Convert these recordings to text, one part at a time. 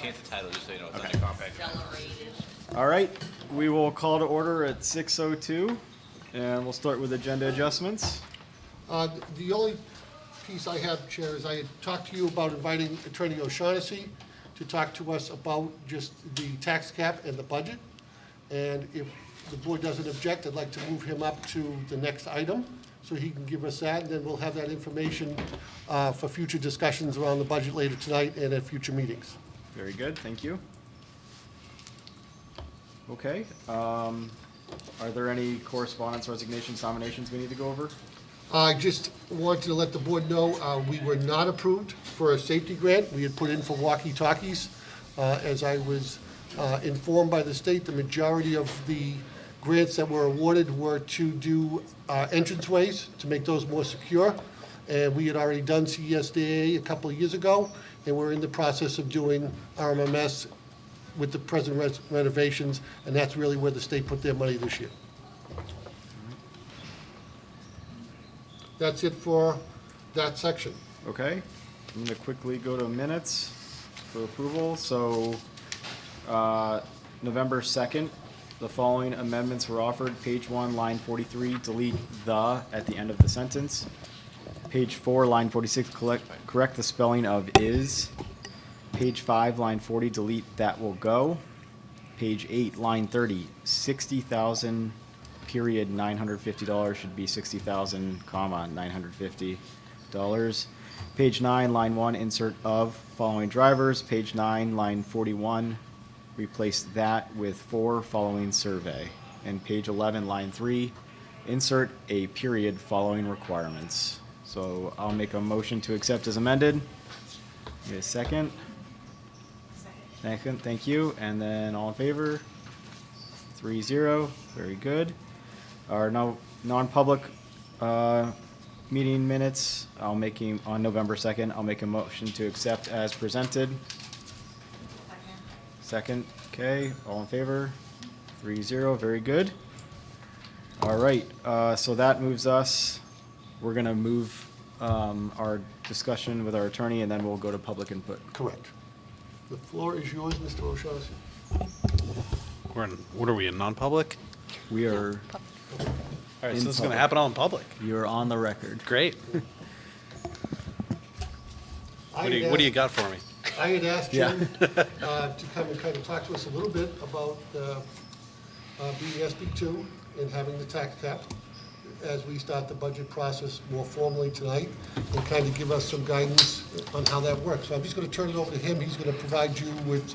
change the title just so you know it's Okay. under compact. Accelerated. All right, we will call to order at 6:02, and we'll start with agenda adjustments. The only piece I have, Chair, is I had talked to you about inviting Attorney O'Shaughnessy to talk to us about just the tax cap and the budget. And if the board doesn't object, I'd like to move him up to the next item, so he can give us that, and then we'll have that information for future discussions around the budget later tonight and at future meetings. Very good, thank you. Okay, are there any correspondence, resignations, nominations we need to go over? I just wanted to let the board know, we were not approved for a safety grant. We had put in for walkie-talkies. As I was informed by the state, the majority of the grants that were awarded were to do entranceways, to make those more secure. And we had already done CSDA a couple of years ago, and we're in the process of doing RMMS with the present renovations, and that's really where the state put their money this year. That's it for that section. Okay, I'm gonna quickly go to minutes for approval. So, November 2nd, the following amendments were offered. Page 1, line 43, delete "the" at the end of the sentence. Page 4, line 46, correct the spelling of "is." Page 5, line 40, delete "that will go." Page 8, line 30, 60,000 period $950 should be 60,000, comma, $950. Page 9, line 1, insert "of" following drivers. Page 9, line 41, replace "that" with "for" following survey. And page 11, line 3, insert a period following requirements. So I'll make a motion to accept as amended. Need a second? Second, thank you. And then all in favor? 3-0, very good. Our non-public meeting minutes, on November 2nd, I'll make a motion to accept as presented. Second, okay, all in favor? 3-0, very good. All right, so that moves us, we're gonna move our discussion with our attorney, and then we'll go to public input. Correct. The floor is yours, Mr. O'Shaughnessy. What are we, in non-public? We are, All right, In so this is going public. to happen all in public. you're on the record. Great. What do you got for me? I had asked Yeah. Jim to come and kind of talk to us a little bit about being SB2 and having the tax cap as we start the budget process more formally tonight, and kind of give us some guidance on how that works. So I'm just going to turn it over to him. He's going to provide you with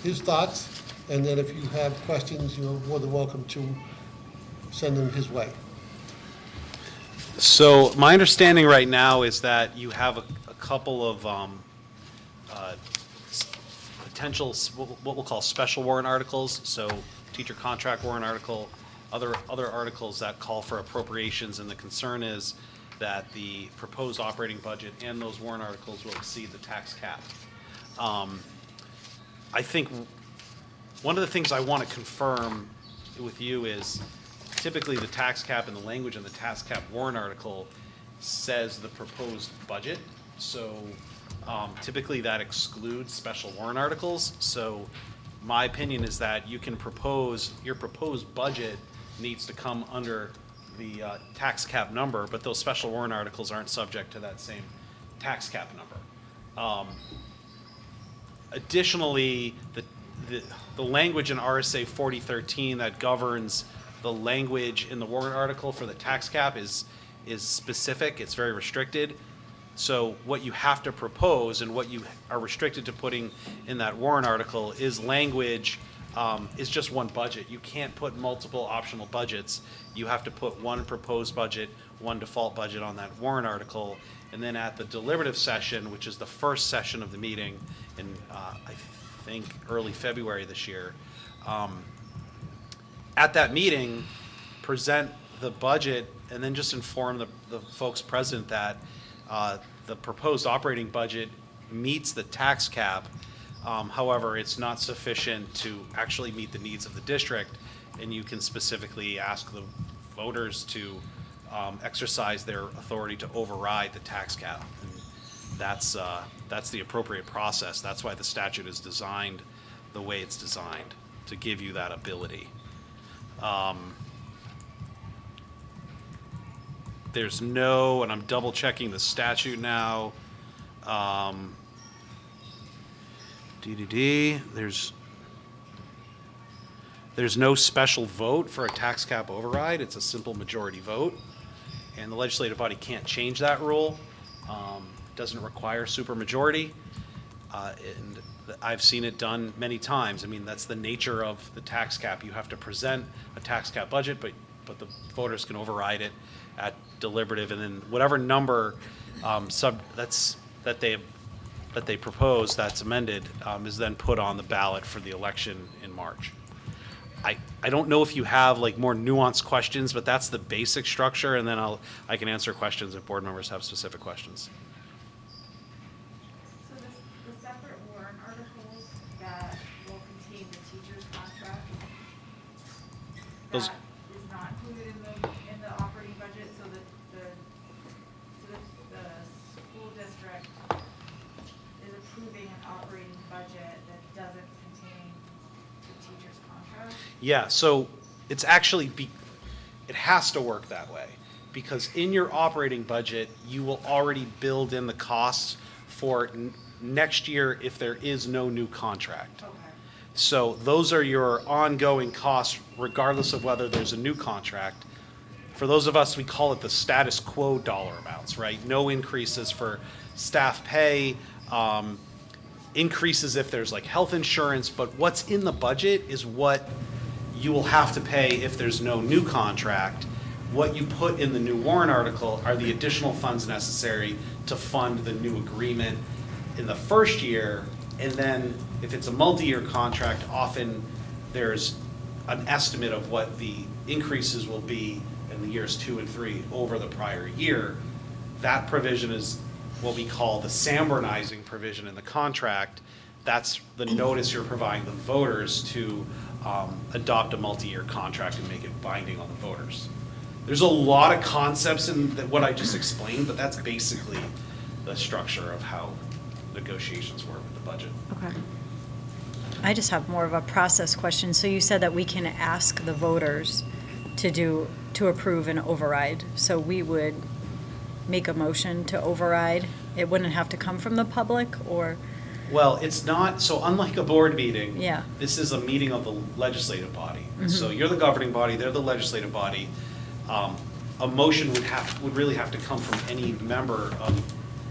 his thoughts, and then if you have questions, you're more than welcome to send them his way. So my understanding right now is that you have a couple of potential, what we'll call special warrant articles, so teacher contract warrant article, other articles that call for appropriations, and the concern is that the proposed operating budget and those warrant articles will exceed the tax cap. I think one of the things I want to confirm with you is typically the tax cap and the language in the tax cap warrant article says the proposed budget. So typically that excludes special warrant articles. So my opinion is that you can your proposed budget needs to come under the tax cap number, but those special warrant articles aren't subject to that same tax cap number. Additionally, the language in RSA 4013 that governs the language in the warrant article for the tax cap is specific, it's very restricted. So what you have to propose and what you are restricted to putting in that warrant article is language, is just one budget. You can't put multiple optional budgets. You have to put one proposed budget, one default budget on that warrant article. And then at the deliberative session, which is the first session of the meeting in, I think, early February this year, at that meeting, present the budget and then just inform the folks present that the proposed operating budget meets the tax cap. However, it's not sufficient to actually meet the needs of the district, and you can specifically ask the voters to exercise their authority to override the tax cap. And that's the appropriate process. That's why the statute is designed the way it's designed, to give you that ability. There's no, and I'm double checking the statute now. There's no special vote for a tax cap override. It's a simple majority vote. And the legislative body can't change that rule. Doesn't require supermajority. And I've seen it done many times. I mean, that's the nature of the tax cap. You have to present a tax cap budget, but the voters can override it at deliberative, and then whatever number that they propose that's amended is then put on the ballot for the election in March. I don't know if you have like more nuanced questions, but that's the basic structure, and then I can answer questions if board members have specific questions. So the separate warrant articles that will contain the teacher's contract, Those- that is not included in the operating budget, so that the school district is approving an operating budget that doesn't contain the teacher's contract? Yeah, so it's actually, it has to work that way, because in your operating budget, you will already build in the costs for next year if there is no new contract. Okay. So those are your ongoing costs regardless of whether there's a new contract. For those of us, we call it the status quo dollar amounts, right? No increases for staff pay, increases if there's like health insurance, but what's in the budget is what you will have to pay if there's no new contract. What you put in the new warrant article are the additional funds necessary to fund the new agreement in the first year. And then if it's a multi-year contract, often there's an estimate of what the increases will be in the years 2 and 3 over the prior year. That provision is what we call the Sanbornizing provision in the contract. That's the notice you're providing the voters to adopt a multi-year contract and make it binding on the voters. There's a lot of concepts in what I just explained, but that's basically the structure of how negotiations work with the budget. Okay. I just have more of a process question. So you said that we can ask the voters to approve an override. So we would make a motion to override. It wouldn't have to come from the public, or? Well, it's not, so unlike a board meeting. Yeah. This is a meeting of the legislative body. So you're the governing body, they're the legislative body. A motion would really have to come from any member of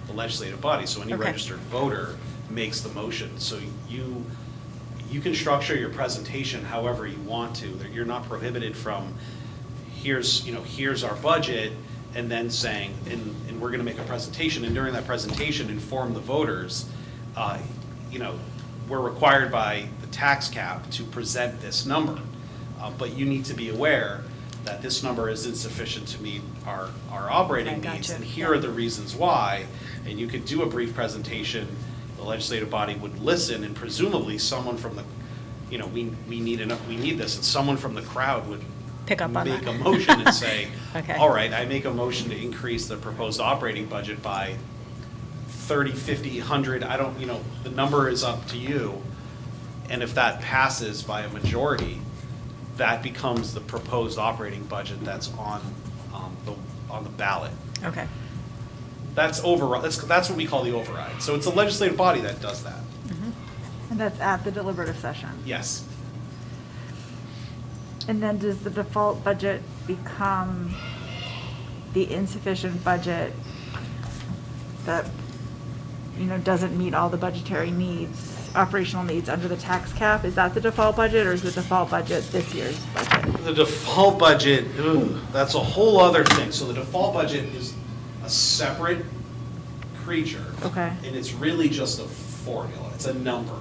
the legislative body. So any Okay. registered voter makes the motion. So you can structure your presentation however you want to. That you're not prohibited from, here's our budget, and then saying, and we're gonna make a presentation, and during that presentation, inform the voters, we're required by the tax cap to present this number. But you need to be aware that this number is insufficient to meet our operating Okay, needs. gotcha. And here are the reasons why. And you could do a brief presentation, the legislative body would listen, and presumably someone from the, we need this, and someone from the crowd would Pick up on make that. a motion and say, Okay. all right, I make a motion to increase the proposed operating budget by 30, 50, 100, the number is up to you. And if that passes by a majority, that becomes the proposed operating budget that's on the ballot. Okay. That's what we call the override. So it's the legislative body that does that. And that's at the deliberative session. Yes. And then does the default budget become the insufficient budget that, doesn't meet all the budgetary needs, operational needs under the tax cap? Is that the default budget, or is the default budget this year's budget? The default budget, that's a whole other thing. So the default budget is a separate creature. Okay. And it's really just a formula. It's a number.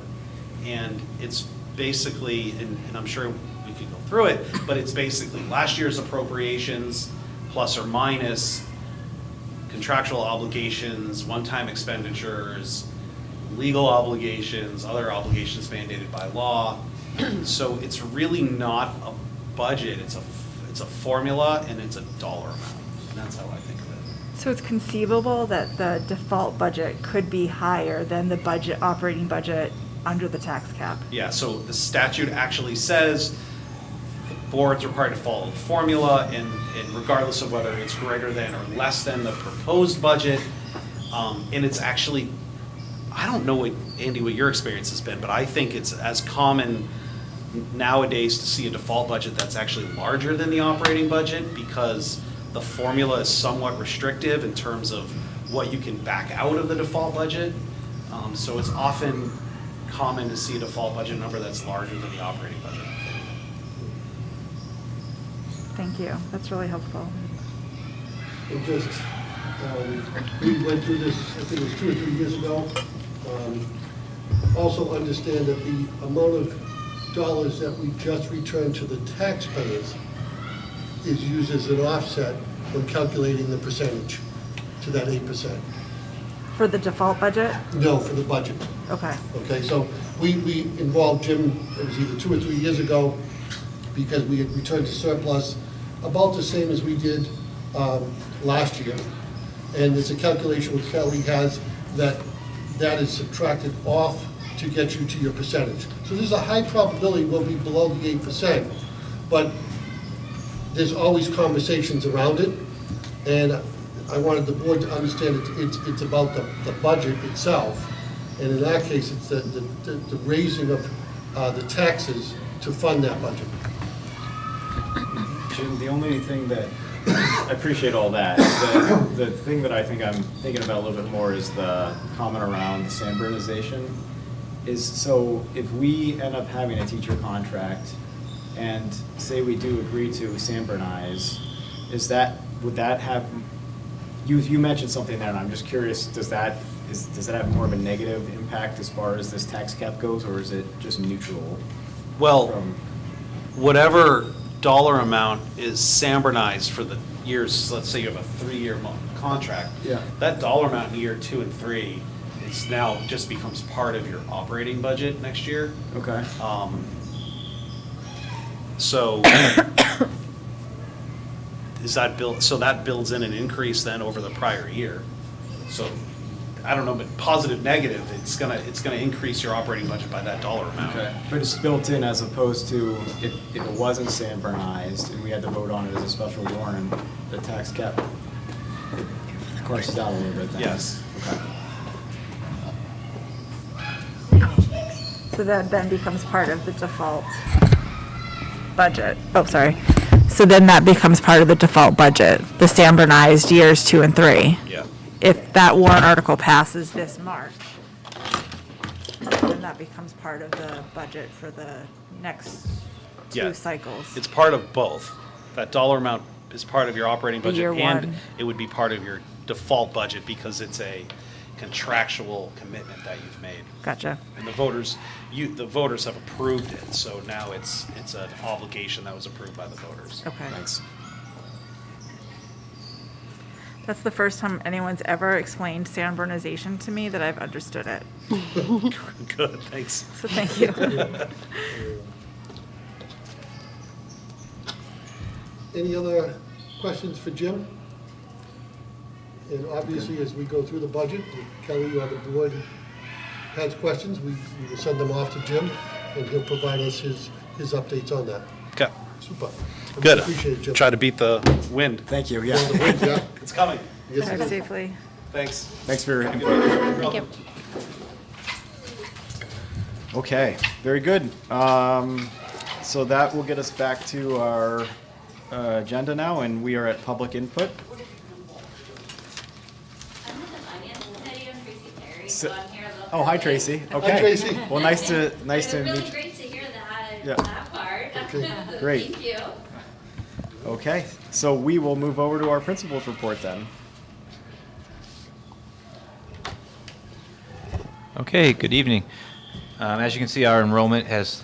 And it's basically, and I'm sure we could go through it, but it's basically last year's appropriations plus or minus contractual obligations, one-time expenditures, legal obligations, other obligations mandated by law. So it's really not a budget, it's a formula, and it's a dollar amount. And that's how I think of it. So it's conceivable that the default budget could be higher than the budget, operating budget under the tax cap? Yeah, so the statute actually says the board's required to follow the formula, and regardless of whether it's greater than or less than the proposed budget, and it's actually, I don't know what, Andy, what your experience has been, but I think it's as common nowadays to see a default budget that's actually larger than the operating budget, because the formula is somewhat restrictive in terms of what you can back out of the default budget. So it's often common to see a default budget number that's larger than the operating budget. Thank you, that's really helpful. And just, we went through this, I think it was 2 or 3 years ago. Also understand that the amount of dollars that we just returned to the taxpayers is used as an offset when calculating the percentage to that 8%. For the default budget? No, for the budget. Okay. Okay, so we involved Jim, it was either 2 or 3 years ago, because we had returned to surplus about the same as we did last year. And it's a calculation which Kelly has that is subtracted off to get you to your percentage. So there's a high probability we'll be below the 8%, but there's always conversations around it. And I wanted the board to understand it's about the budget itself. And in that case, it's the raising of the taxes to fund that budget. Jim, the only thing that, I appreciate all that. The thing that I think I'm thinking about a little bit more is the comment around the Sanbornization. Is, so if we end up having a teacher contract and say we do agree to Sanbornize, would that have, you mentioned something there, and I'm just curious, does that have more of a negative impact as far as this tax cap goes, or is it just neutral? Well, from- whatever dollar amount is Sanbornized for the years, let's say you have a 3-year contract. Yeah. That dollar amount in year 2 and 3 is now just becomes part of your operating budget next year. Okay. So is that so that builds in an increase then over the prior year. So I don't know, but positive, negative, it's gonna increase your operating budget by that dollar amount. Okay, but it's built in as opposed to if it wasn't Sanbornized and we had to vote on it as a special warrant, the tax cap, it crosses out a little bit then. Yes. Okay. So that then becomes part of the default budget. Oh, sorry. So then that becomes part of the default budget, the Sanbornized years 2 and 3. Yeah. If that warrant article passes this March, then that becomes part of the budget for the next Yeah. 2 cycles. It's part of both. That dollar amount is part of your operating The budget, year and one. it would be part of your default budget because it's a contractual commitment that you've made. Gotcha. And the voters have approved it, so now it's an obligation that was approved by the voters. Okay. Thanks. That's the first time anyone's ever explained Sanbornization to me that I've understood it. Good, thanks. So thank you. Any other questions for Jim? And obviously, as we go through the budget, if Kelly or the board has questions, we will send them off to Jim, and he'll provide us his updates on that. Okay, Super. I good. Appreciate it, Jim. Try to beat the wind. Thank you, Yeah, the yeah. winds, yeah. It's coming. Yes, it Drive is. safely. Thanks. Thanks for your input. Thank you. Okay, very good. So that will get us back to our agenda now, and we are at public input. So- Oh, hi Tracy. Okay. Tracy. Well, nice to It meet was really you. great to hear Yeah. that part. Great. Thank you. Okay, so we will move over to our principal's report then. Okay, good evening. As you can see, our enrollment has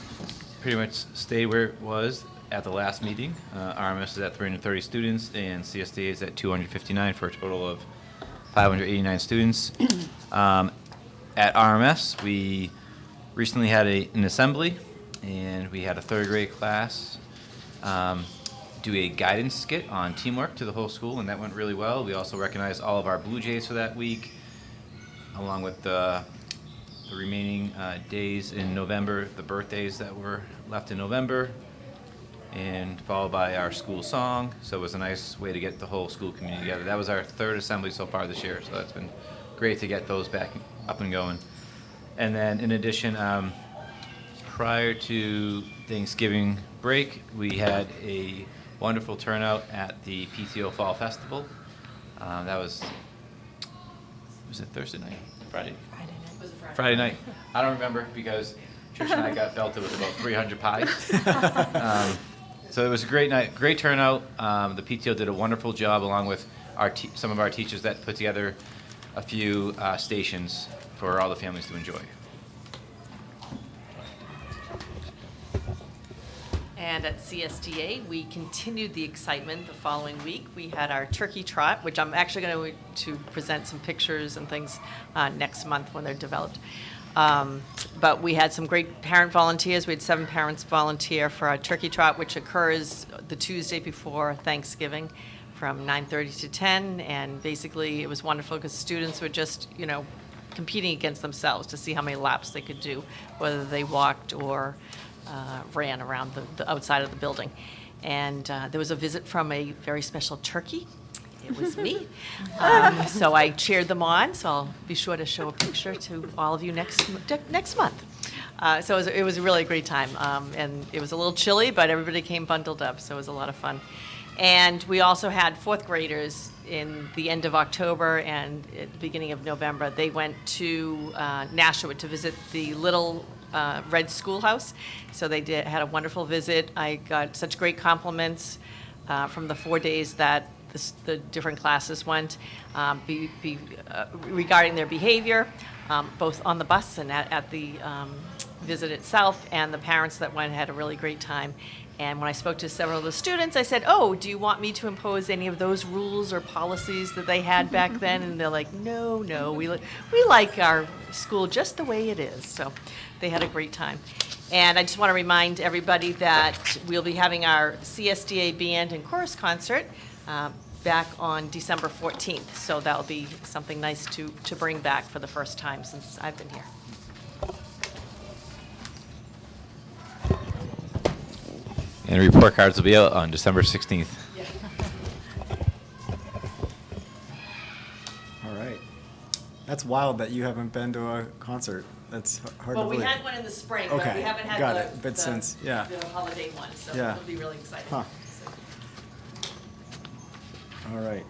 pretty much stayed where it was at the last meeting. RMS is at 330 students and CSD is at 259 for a total of 589 students. At RMS, we recently had an assembly and we had a 3rd grade class do a guidance skit on teamwork to the whole school, and that went really well. We also recognized all of our Blue Jays for that week, along with the remaining days in November, the birthdays that were left in November, and followed by our school song. So it was a nice way to get the whole school community together. That was our third assembly so far this year, so that's been great to get those back up and going. And then in addition, prior to Thanksgiving break, we had a wonderful turnout at the PTO Fall Festival. That was it Thursday night? Friday? Friday night. I don't remember because Trish and I got belted with about 300 pies. So it was a great night, great turnout. The PTO did a wonderful job along with some of our teachers that put together a few stations for all the families to enjoy. And at CSDA, we continued the excitement the following week. We had our turkey trot, which I'm actually going to present some pictures and things next month when they're developed. But we had some great parent volunteers. We had 7 parents volunteer for our turkey trot, which occurs the Tuesday before Thanksgiving from 9:30 to 10. And basically, it was wonderful because students were just, competing against themselves to see how many laps they could do, whether they walked or ran around the outside of the building. And there was a visit from a very special turkey. It was me. So I cheered them on, so I'll be sure to show a picture to all of you next month. So it was a really great time. And it was a little chilly, but everybody came bundled up, so it was a lot of fun. And we also had 4th graders in the end of October and at the beginning of November. They went to Nashua to visit the Little Red Schoolhouse. So they had a wonderful visit. I got such great compliments from the 4 days that the different classes went regarding their behavior, both on the bus and at the visit itself, and the parents that went had a really great time. And when I spoke to several of the students, I said, "Oh, do you want me to impose any of those rules or policies that they had back then?" And they're like, "No, we like our school just the way it is." So they had a great time. And I just want to remind everybody that we'll be having our CSDA band and chorus concert back on December 14th. So that'll be something nice to bring back for the first time since I've been here. And report cards will be out on December 16th. All right. That's wild that you haven't been to a concert. That's hard to Well, we believe. had one in the spring, but Okay, we haven't had got it. But since, the holiday one, so Yeah. it'll be really exciting. Huh. All right.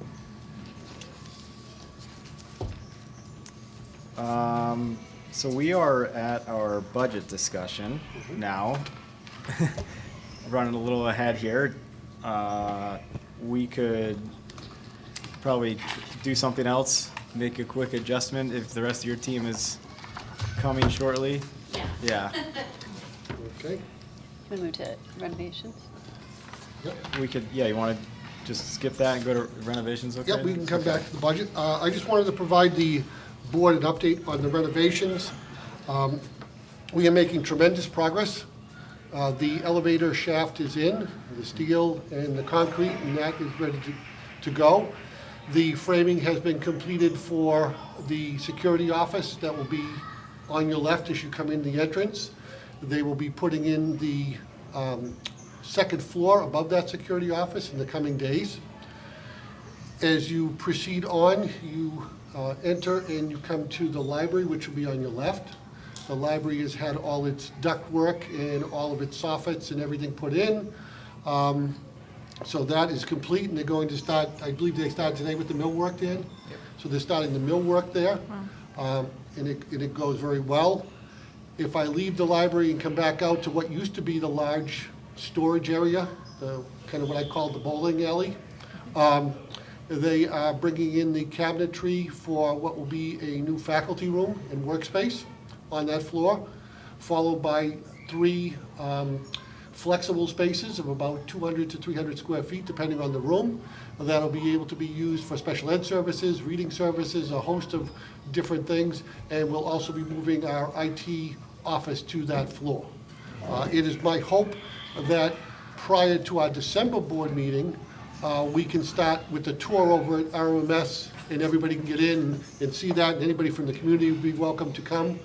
So we are at our budget discussion now. Running a little ahead here. We could probably do something else, make a quick adjustment if the rest of your team is coming shortly. Yeah. Okay? Can we move to renovations? Yep. We could, you want to just skip that and go to renovations, okay? Yep, we can come back to the budget. I just wanted to provide the board an update on the renovations. We are making tremendous progress. The elevator shaft is in, the steel and the concrete, and that is ready to go. The framing has been completed for the security office that will be on your left as you come in the entrance. They will be putting in the second floor above that security office in the coming days. As you proceed on, you enter and you come to the library, which will be on your left. The library has had all its ductwork and all of its soffits and everything put in. So that is complete, and they're going to start, I believe they started today with the millwork, Dan? Yep. So they're starting the millwork there, and it goes very well. If I leave the library and come back out to what used to be the large storage area, the kind of what I call the bowling alley, they are bringing in the cabinetry for what will be a new faculty room and workspace on that floor, followed by 3 flexible spaces of about 200 to 300 square feet, depending on the room. That'll be able to be used for special ed services, reading services, a host of different things, and we'll also be moving our IT office to that floor. It is my hope that prior to our December board meeting, we can start with the tour over at RMS, and everybody can get in and see that, and anybody from the community would be welcome to come.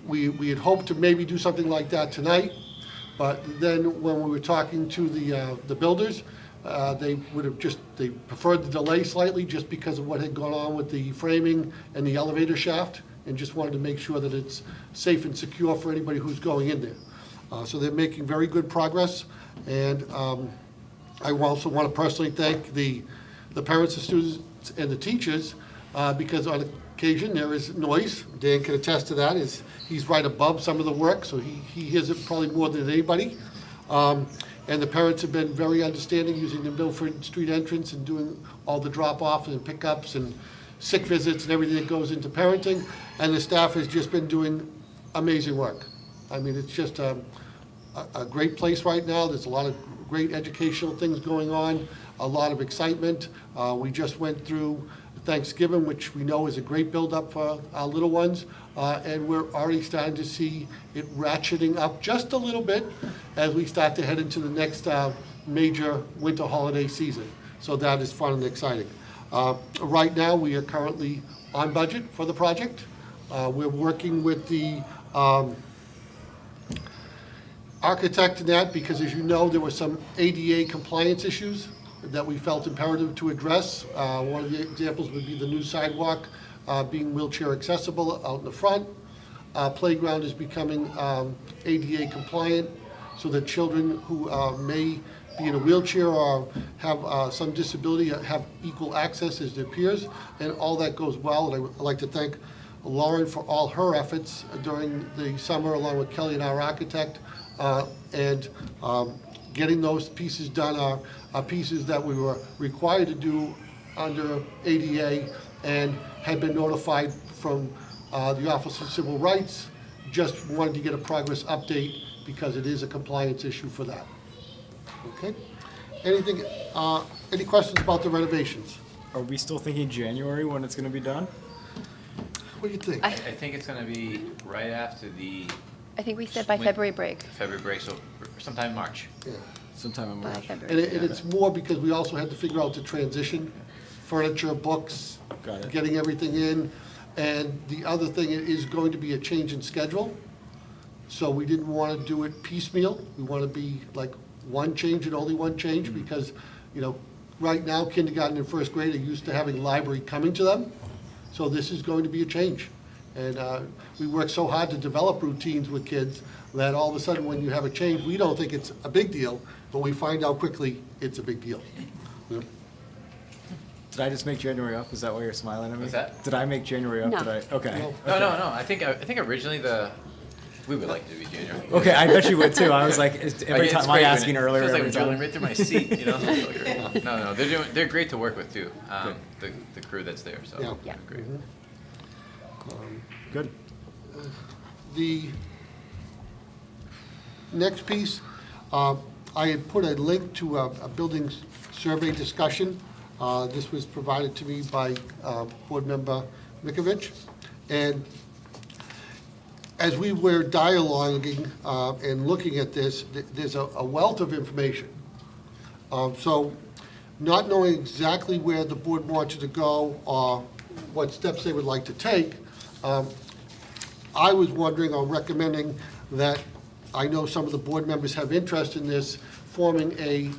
We had hoped to maybe do something like that tonight, but then when we were talking to the builders, they preferred the delay slightly just because of what had gone on with the framing and the elevator shaft, and just wanted to make sure that it's safe and secure for anybody who's going in there. So they're making very good progress, and I also want to personally thank the parents, the students, and the teachers, because on occasion there is noise. Dan can attest to that. He's right above some of the work, so he hears it probably more than anybody. And the parents have been very understanding, using the Milford Street entrance and doing all the drop-offs and pickups and sick visits and everything that goes into parenting. And the staff has just been doing amazing work. I mean, it's just a great place right now. There's a lot of great educational things going on, a lot of excitement. We just went through Thanksgiving, which we know is a great build-up for our little ones, and we're already starting to see it ratcheting up just a little bit as we start to head into the next major winter holiday season. So that is fun and exciting. Right now, we are currently on budget for the project. We're working with the architect in that, because as you know, there were some ADA compliance issues that we felt imperative to address. One of the examples would be the new sidewalk being wheelchair accessible out in the front. Playground is becoming ADA compliant, so that children who may be in a wheelchair or have some disability have equal access as their peers, and all that goes well. And I'd like to thank Lauren for all her efforts during the summer, along with Kelly and our architect, and getting those pieces done are pieces that we were required to do under ADA and had been notified from the Office of Civil Rights. Just wanted to get a progress update because it is a compliance issue for that. Okay? Any questions about the renovations? Are we still thinking January when it's gonna be done? What do you think? I think it's gonna be right after the I think we said by Wait. February break. February break, so sometime in March. Yeah. Sometime in By March. February. And it's more because we also had to figure out the transition, furniture, books, Got it. getting everything in. And the other thing is going to be a change in schedule. So we didn't want to do it piecemeal. We want to be like one change and only one change, because, right now, kindergarten and first grade are used to having library coming to them. So this is going to be a change. And we work so hard to develop routines with kids that all of a sudden, when you have a change, we don't think it's a big deal, but we find out quickly it's a big deal. Yeah. Did I just make January up? Is that why you're smiling at me? What's that? Did I make January up? No. Did I? Okay. No. No. I think originally we would like to be January. Okay, I bet you would too. I was like, every It's time, am I great when asking earlier Feels like every I'm drilling time? right through my seat, No, they're great to work with too. The crew that's there, so Yeah. Yeah. great. Good. The next piece, I had put a link to a building survey discussion. This was provided to me by Board Member Mikovich. And as we were dialoguing and looking at this, there's a wealth of information. So not knowing exactly where the board wanted to go or what steps they would like to take, I was wondering or recommending that, I know some of the board members have interest in this, forming a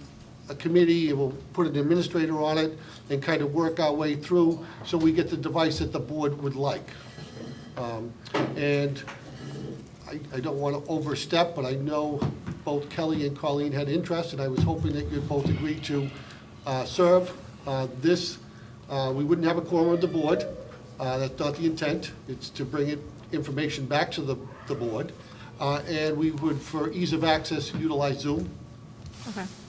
committee, and we'll put an administrator on it and kind of work our way through so we get the device that the board would like. And I don't want to overstep, but I know both Kelly and Colleen had interest, and I was hoping that you'd both agree to serve. We wouldn't have a quorum of the board. That's not the intent. It's to bring information back to the board. And we would, for ease of access, utilize Zoom.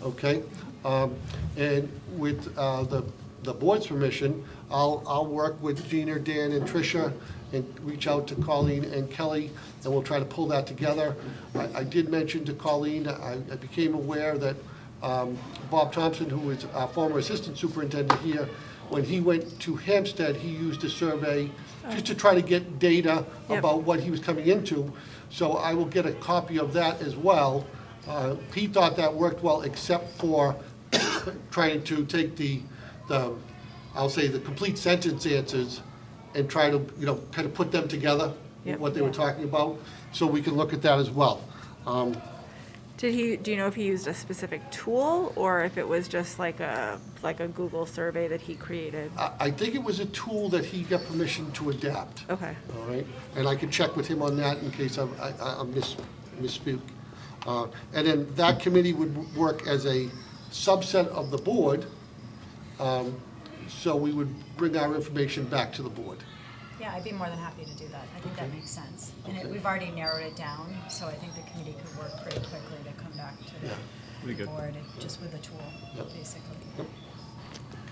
Okay? And with the board's permission, I'll work with Gina, Dan, and Tricia and reach out to Colleen and Kelly, and we'll try to pull that together. I did mention to Colleen, I became aware that Bob Thompson, who was our former assistant superintendent here, when he went to Hampstead, he used a survey just to try to get data Yep. about what he was coming into. So I will get a copy of that as well, He thought that worked well, except for trying to take I'll say, the complete sentence answers and try to, kind of put them together, Yep. what they were talking about, so we can look at that as well. Do you know if he used a specific tool or if it was just like a Google survey that he created? I think it was a tool that he got permission to adapt. Okay. All right, and I can check with him on that in case I misspeak. And then that committee would work as a subset of the board, so we would bring our information back to the board. Yeah, I'd be more than happy to do that. I think that makes sense. And we've already narrowed it down, so I think the committee could work pretty quickly to come back to the board just with a tool, basically.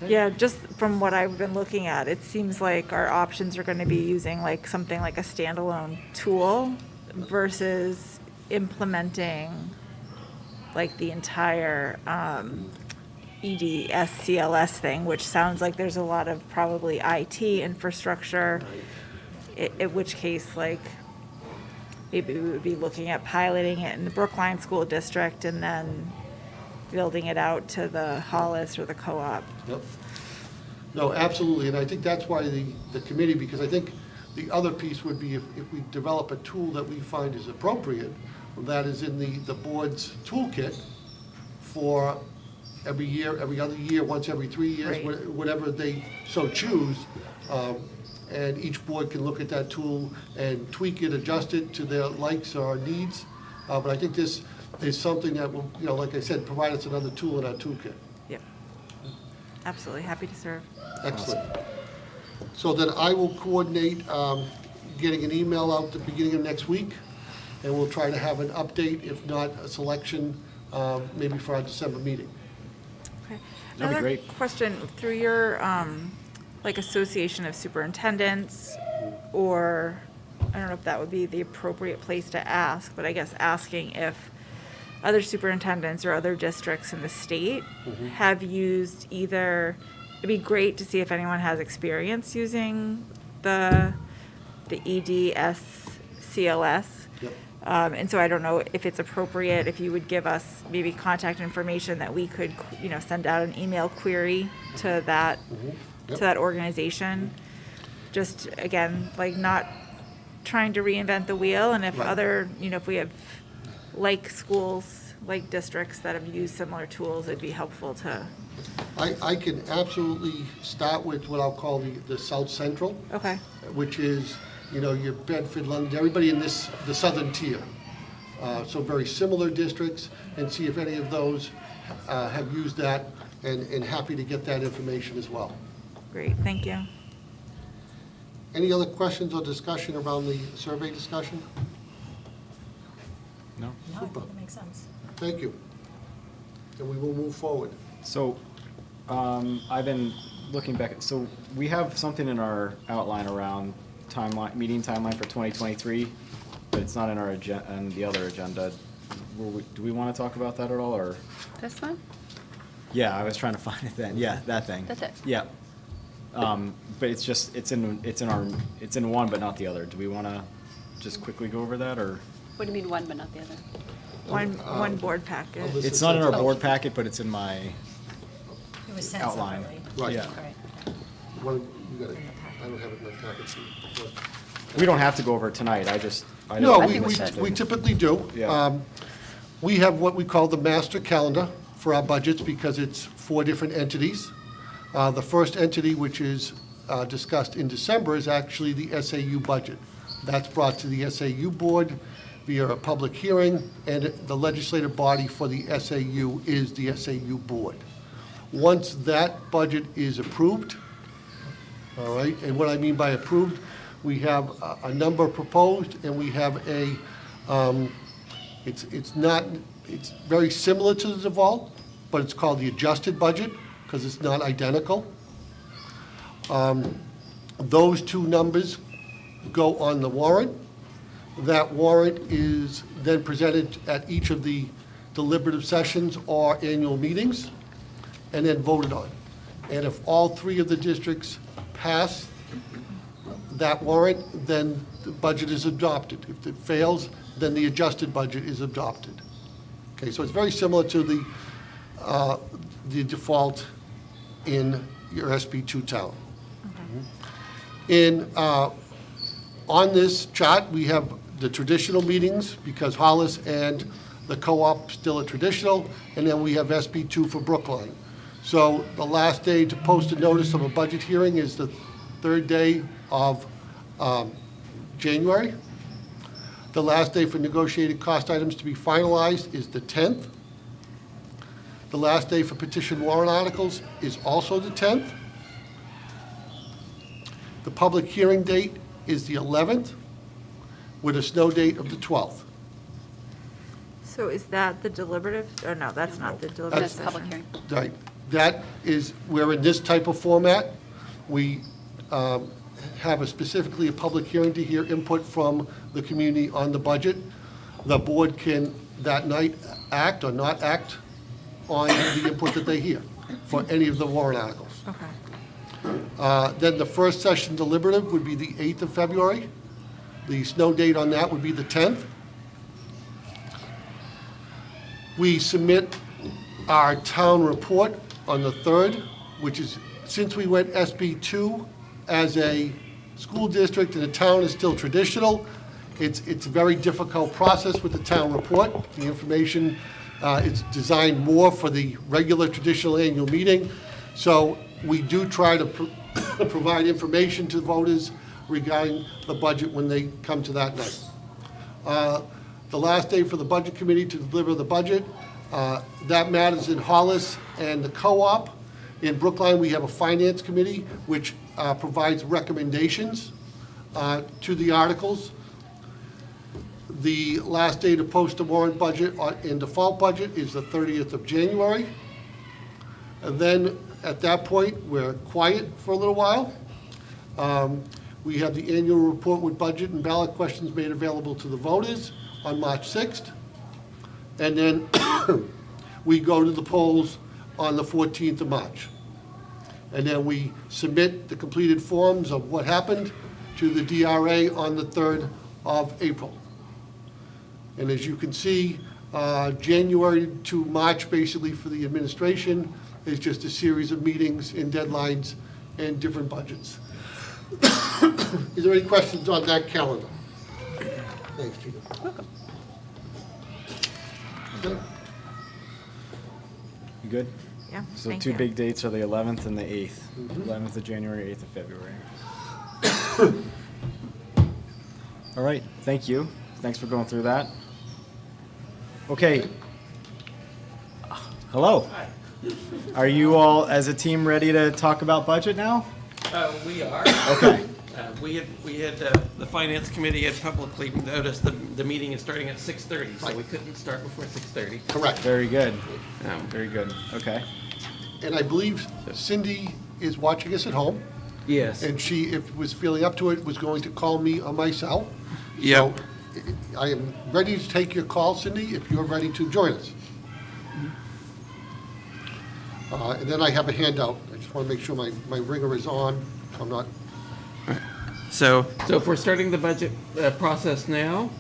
Yeah, just from what I've been looking at, it seems like our options are going to be using like something like a standalone tool versus implementing like the entire EDSCLS thing, which sounds like there's a lot of probably IT infrastructure, in which case, like, maybe we would be looking at piloting it in the Brookline School District and then building it out to the Hollis or the co-op. Yep. No, absolutely, and I think that's why the committee, because I think the other piece would be if we develop a tool that we find is appropriate, that is in the board's toolkit for every year, every other year, once every 3 years, Right. whatever they so choose. And each board can look at that tool and tweak it, adjust it to their likes or needs. But I think this is something that will, like I said, provide us another tool in our toolkit. Yep. Absolutely, happy to serve. Excellent. So then I will coordinate getting an email out at the beginning of next week, and we'll try to have an update, if not a selection, maybe for our December meeting. Okay. That'd be Another great. question, through your, like, association of superintendents, or, I don't know if that would be the appropriate place to ask, but I guess asking if other superintendents or other districts in the state have used either, it'd be great to see if anyone has experience using the EDSCLS. Yep. And so I don't know if it's appropriate, if you would give us maybe contact information that we could, send out an email query to that, Yep. to that organization. Just, again, like, not trying to reinvent the wheel, and if Right. other, if we have like schools, like districts that have used similar tools, it'd be helpful to, I can absolutely start with what I'll call the South Central, okay, which is, your Bedford, London, everybody in the southern tier. So very similar districts, and see if any of those have used that, and happy to get that information as well. great, thank you. Any other questions or discussion around the survey discussion? No? No, I think it makes sense. Thank you. And we will move forward. So, I've been looking back, so we have something in our outline around meeting timeline for 2023, but it's not in our on the other agenda. Do we want to talk about that at all, or? This one? Yeah, I was trying to find it then. Yeah, that thing. That's it. Yeah. But it's in one, but not the other. Do we want to just quickly go over that, or? What do you mean one but not the other? One board packet. Alyssa It's not in our said- board packet, but it's in my It was sent outline. separately. Right. Yeah. Right. You got it. I don't have it in my packet. We don't have to go over it tonight. No, I we think we should. we typically do. Yeah. We have what we call the master calendar for our budgets because it's 4 different entities. The first entity, which is discussed in December, is actually the SAU budget. That's brought to the SAU board via a public hearing, and the legislative body for the SAU is the SAU board. Once that budget is approved, all right, and what I mean by approved, we have a number proposed, and we have it's very similar to the default, but it's called the adjusted budget, because it's not identical. Those 2 numbers go on the warrant. That warrant is then presented at each of the deliberative sessions or annual meetings, and then voted on. And if all 3 of the districts pass that warrant, then the budget is adopted. If it fails, then the adjusted budget is adopted. Okay, so it's very similar to the default in your SB2 town. On this chart, we have the traditional meetings, because Hollis and the co-op still are traditional, and then we have SB2 for Brookline. So the last day to post a notice of a budget hearing is the third day of January. The last day for negotiated cost items to be finalized is the 10th. The last day for petition warrant articles is also the 10th. The public hearing date is the 11th, with a snow date of the 12th. So is that the deliberative, or no, that's not the deliberative That's public session? hearing. Right, that is, we're in this type of format. We have specifically a public hearing to hear input from the community on the budget. The board can that night act or not act on the input that they hear for any of the warrant articles. Okay. Then the first session deliberative would be the 8th of February. The snow date on that would be the 10th. We submit our town report on the 3rd, which is, since we went SB2 as a school district and the town is still traditional, it's a very difficult process with the town report. The information is designed more for the regular traditional annual meeting. So we do try to provide information to voters regarding the budget when they come to that night. The last day for the budget committee to deliver the budget, that matters in Hollis and the co-op. In Brookline, we have a finance committee which provides recommendations to the articles. The last day to post a warrant budget in default budget is the 30th of January. And then at that point, we're quiet for a little while. We have the annual report with budget and ballot questions made available to the voters on March 6th. And then we go to the polls on the 14th of March. And then we submit the completed forms of what happened to the DRA on the 3rd of April. And as you can see, January to March, basically for the administration, is just a series of meetings and deadlines and different budgets. Is there any questions on that calendar? Thanks, Gina. Welcome. Okay. You good? Yeah, So thank two you. big dates are the 11th and the 8th. 11th of January, 8th of February. All right, thank you. Thanks for going through that. Okay. Hello. Are you all, as a team, ready to talk about budget now? We are. Okay. We had the finance committee had publicly noticed the meeting is starting at 6:30, so we couldn't start before 6:30. Correct. Very good. Um, Very good. Okay. And I believe Cindy is watching us at home, Yes. and she, if was feeling up to it, was going to call me on my cell. Yep. So I am ready to take your call, Cindy, if you're ready to join us. And then I have a handout. I just want to make sure my ringer is on. I'm not, So if we're starting the budget process now,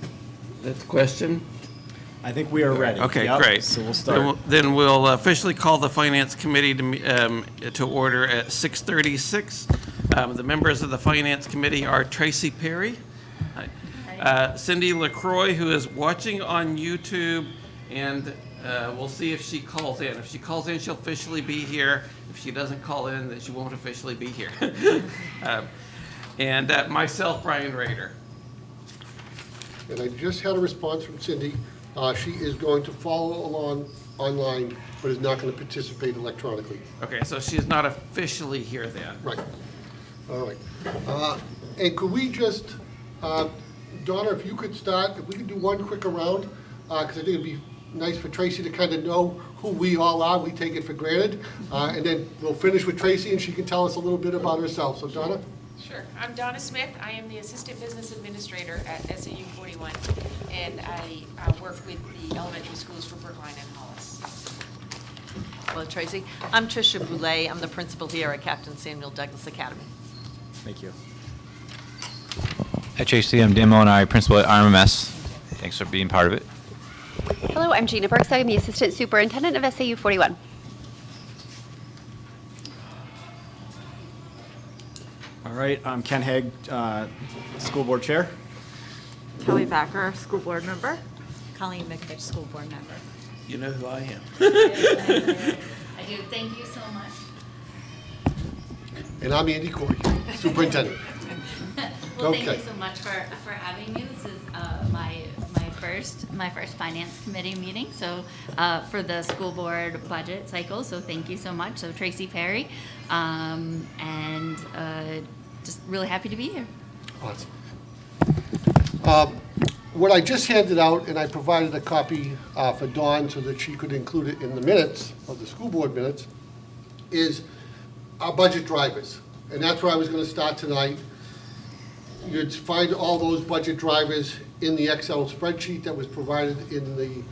that's the question. I think we are ready. Okay, Yep. great. So we'll start. Then we'll officially call the finance committee to order at 6:36. The members of the finance committee are Tracy Perry, Cindy LaCroix, who is watching on YouTube, and we'll see if she calls in. If she calls in, she'll officially be here. If she doesn't call in, then she won't officially be here. And myself, Brian Rader. and I just had a response from Cindy. She is going to follow along online, but is not going to participate electronically. Okay, so she's not officially here then. Right. All right. And could we just, Donna, if you could start, if we could do one quick round, because I think it'd be nice for Tracy to kind of know who we all are. We take it for granted. And then we'll finish with Tracy, and she can tell us a little bit about herself. So Donna? Sure. I'm Donna Smith. I am the Assistant Business Administrator at SAU 41, and I work with the elementary schools for Brookline and Hollis. Hello, Tracy. I'm Tricia Boulay. I'm the principal here at Captain Samuel Douglas Academy. Thank you. At JC, I'm Dan Molinari, principal at RMS. Thanks for being part of it. Hello, I'm Gina Burks. I'm the Assistant Superintendent of SAU 41. All right, I'm Ken Haig, School Board Chair. Kelly Thacker, school board member. Colleen McFitch, school board member. You know who I am. I do, thank you so much. And I'm Andy Corey, Superintendent. Well, thank Okay. you so much for having me. This is my first finance committee meeting, so for the school board budget cycle. So thank you so much. So Tracy Perry, and just really happy to be here. Awesome. What I just handed out, and I provided a copy for Dawn so that she could include it in the minutes, of the school board minutes, is our budget drivers. And that's where I was going to start tonight. You'd find all those budget drivers in the Excel spreadsheet that was provided in the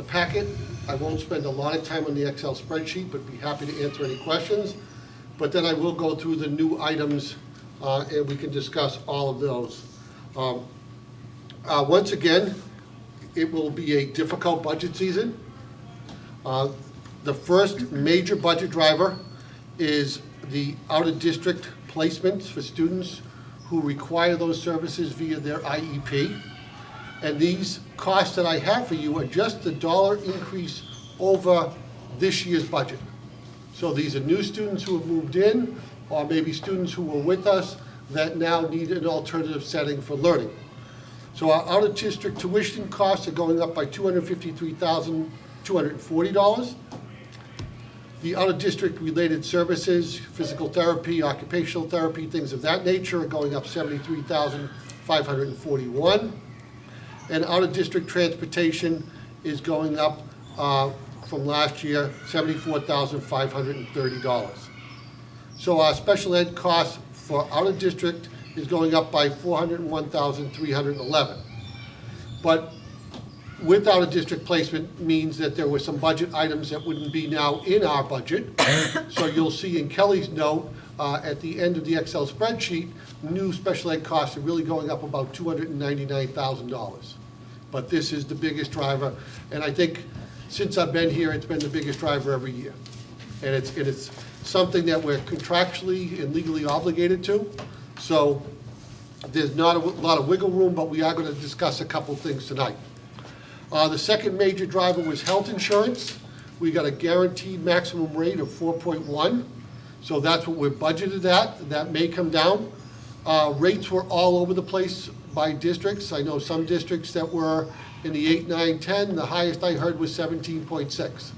packet. I won't spend a lot of time on the Excel spreadsheet, but be happy to answer any questions. But then I will go through the new items, and we can discuss all of those. Once again, it will be a difficult budget season. The first major budget driver is the out-of-district placements for students who require those services via their IEP. And these costs that I have for you are just the dollar increase over this year's budget. So these are new students who have moved in, or maybe students who were with us that now need an alternative setting for learning. So our out-of-district tuition costs are going up by $253,240. The out-of-district related services, physical therapy, occupational therapy, things of that nature are going up $73,541. And out-of-district transportation is going up from last year, $74,530. So our special ed costs for out-of-district is going up by $401,311. But with out-of-district placement means that there were some budget items that wouldn't be now in our budget. So you'll see in Kelly's note, at the end of the Excel spreadsheet, new special ed costs are really going up about $299,000. But this is the biggest driver, and I think since I've been here, it's been the biggest driver every year. And it's something that we're contractually and legally obligated to. So there's not a lot of wiggle room, but we are going to discuss a couple things tonight. The second major driver was health insurance. We got a guaranteed maximum rate of 4.1, so that's what we're budgeted at. That may come down. Rates were all over the place by districts. I know some districts that were in the 8, 9, 10. The highest I heard was 17.6.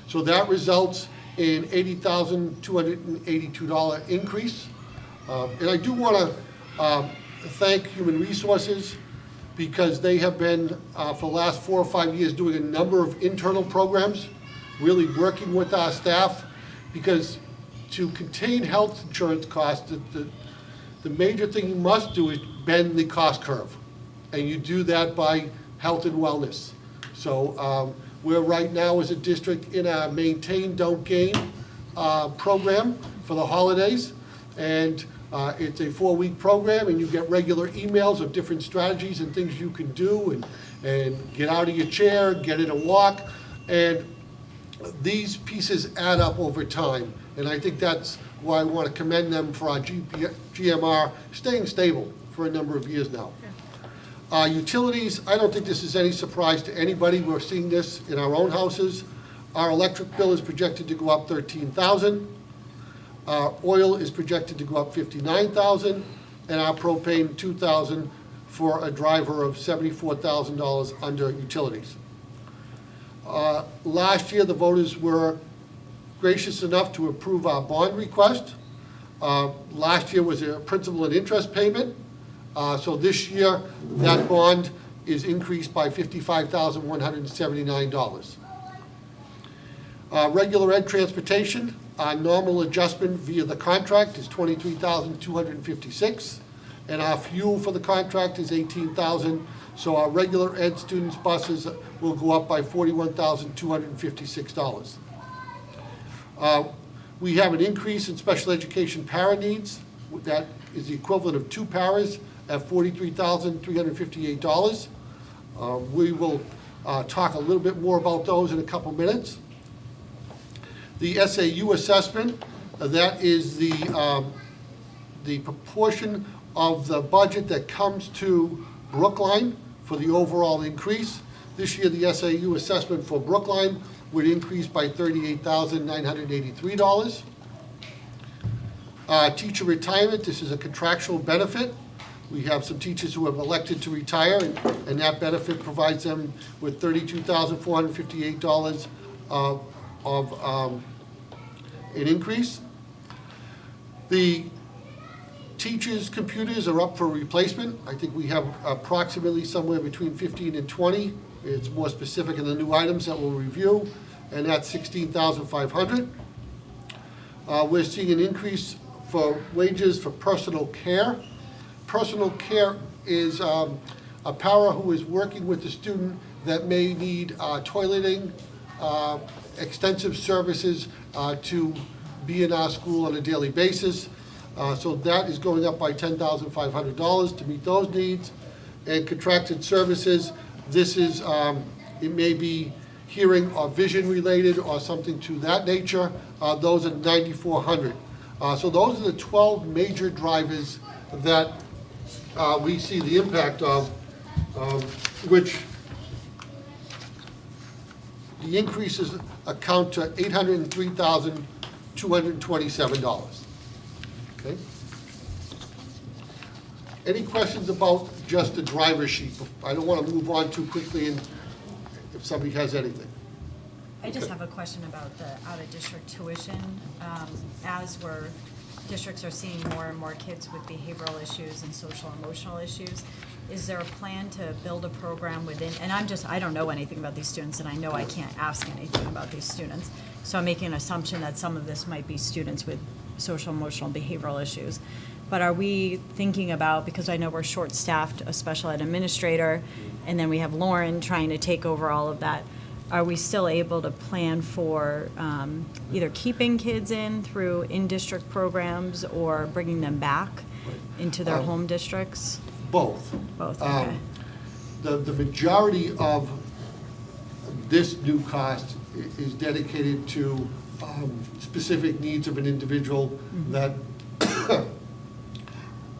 So that results in $80,282 increase. And I do want to thank Human Resources, because they have been, for the last 4 or 5 years, doing a number of internal programs, really working with our staff, because to contain health insurance costs, the major thing you must do is bend the cost curve. And you do that by health and wellness. So we're right now as a district in our Maintain, Don't Gain program for the holidays. And it's a 4-week program, and you get regular emails of different strategies and things you can do, and get out of your chair, get in a walk. And these pieces add up over time. And I think that's why I want to commend them for our GMR staying stable for a number of years now. Utilities, I don't think this is any surprise to anybody. We're seeing this in our own houses. Our electric bill is projected to go up $13,000. Oil is projected to go up $59,000, and our propane $2,000, for a driver of $74,000 under utilities. Last year, the voters were gracious enough to approve our bond request. Last year was a principal and interest payment. So this year, that bond is increased by $55,179. Regular ed transportation, our normal adjustment via the contract is $23,256, and our fuel for the contract is $18,000. So our regular ed students' buses will go up by $41,256. We have an increase in special education para needs. That is the equivalent of 2 paras at $43,358. We will talk a little bit more about those in a couple minutes. The SAU assessment, that is the proportion of the budget that comes to Brookline for the overall increase. This year, the SAU assessment for Brookline would increase by $38,983. Teacher retirement, this is a contractual benefit. We have some teachers who have elected to retire, and that benefit provides them with $32,458 of an increase. The teachers' computers are up for replacement. I think we have approximately somewhere between 15 and 20. It's more specific in the new items that we'll review, and that's $16,500. We're seeing an increase for wages for personal care. Personal care is a para who is working with the student that may need toileting, extensive services to be in our school on a daily basis. So that is going up by $10,500 to meet those needs. And contracted services, this is, it may be hearing or vision related or something to that nature. Those are $9,400. So those are the 12 major drivers that we see the impact of, which the increases account to $803,227. Okay? Any questions about just the driver sheet? I don't want to move on too quickly, and if somebody has anything. I just have a question about the out-of-district tuition. As districts are seeing more and more kids with behavioral issues and social emotional issues, is there a plan to build a program within, and I don't know anything about these students, and I know I can't ask anything about these students, so I'm making an assumption that some of this might be students with social emotional behavioral issues. But are we thinking about, because I know we're short-staffed, a special ed administrator, and then we have Lauren trying to take over all of that, are we still able to plan for either keeping kids through in-district programs or bringing them back into their home districts? Both. Both, okay. The majority of this new cost is dedicated to specific needs of an individual that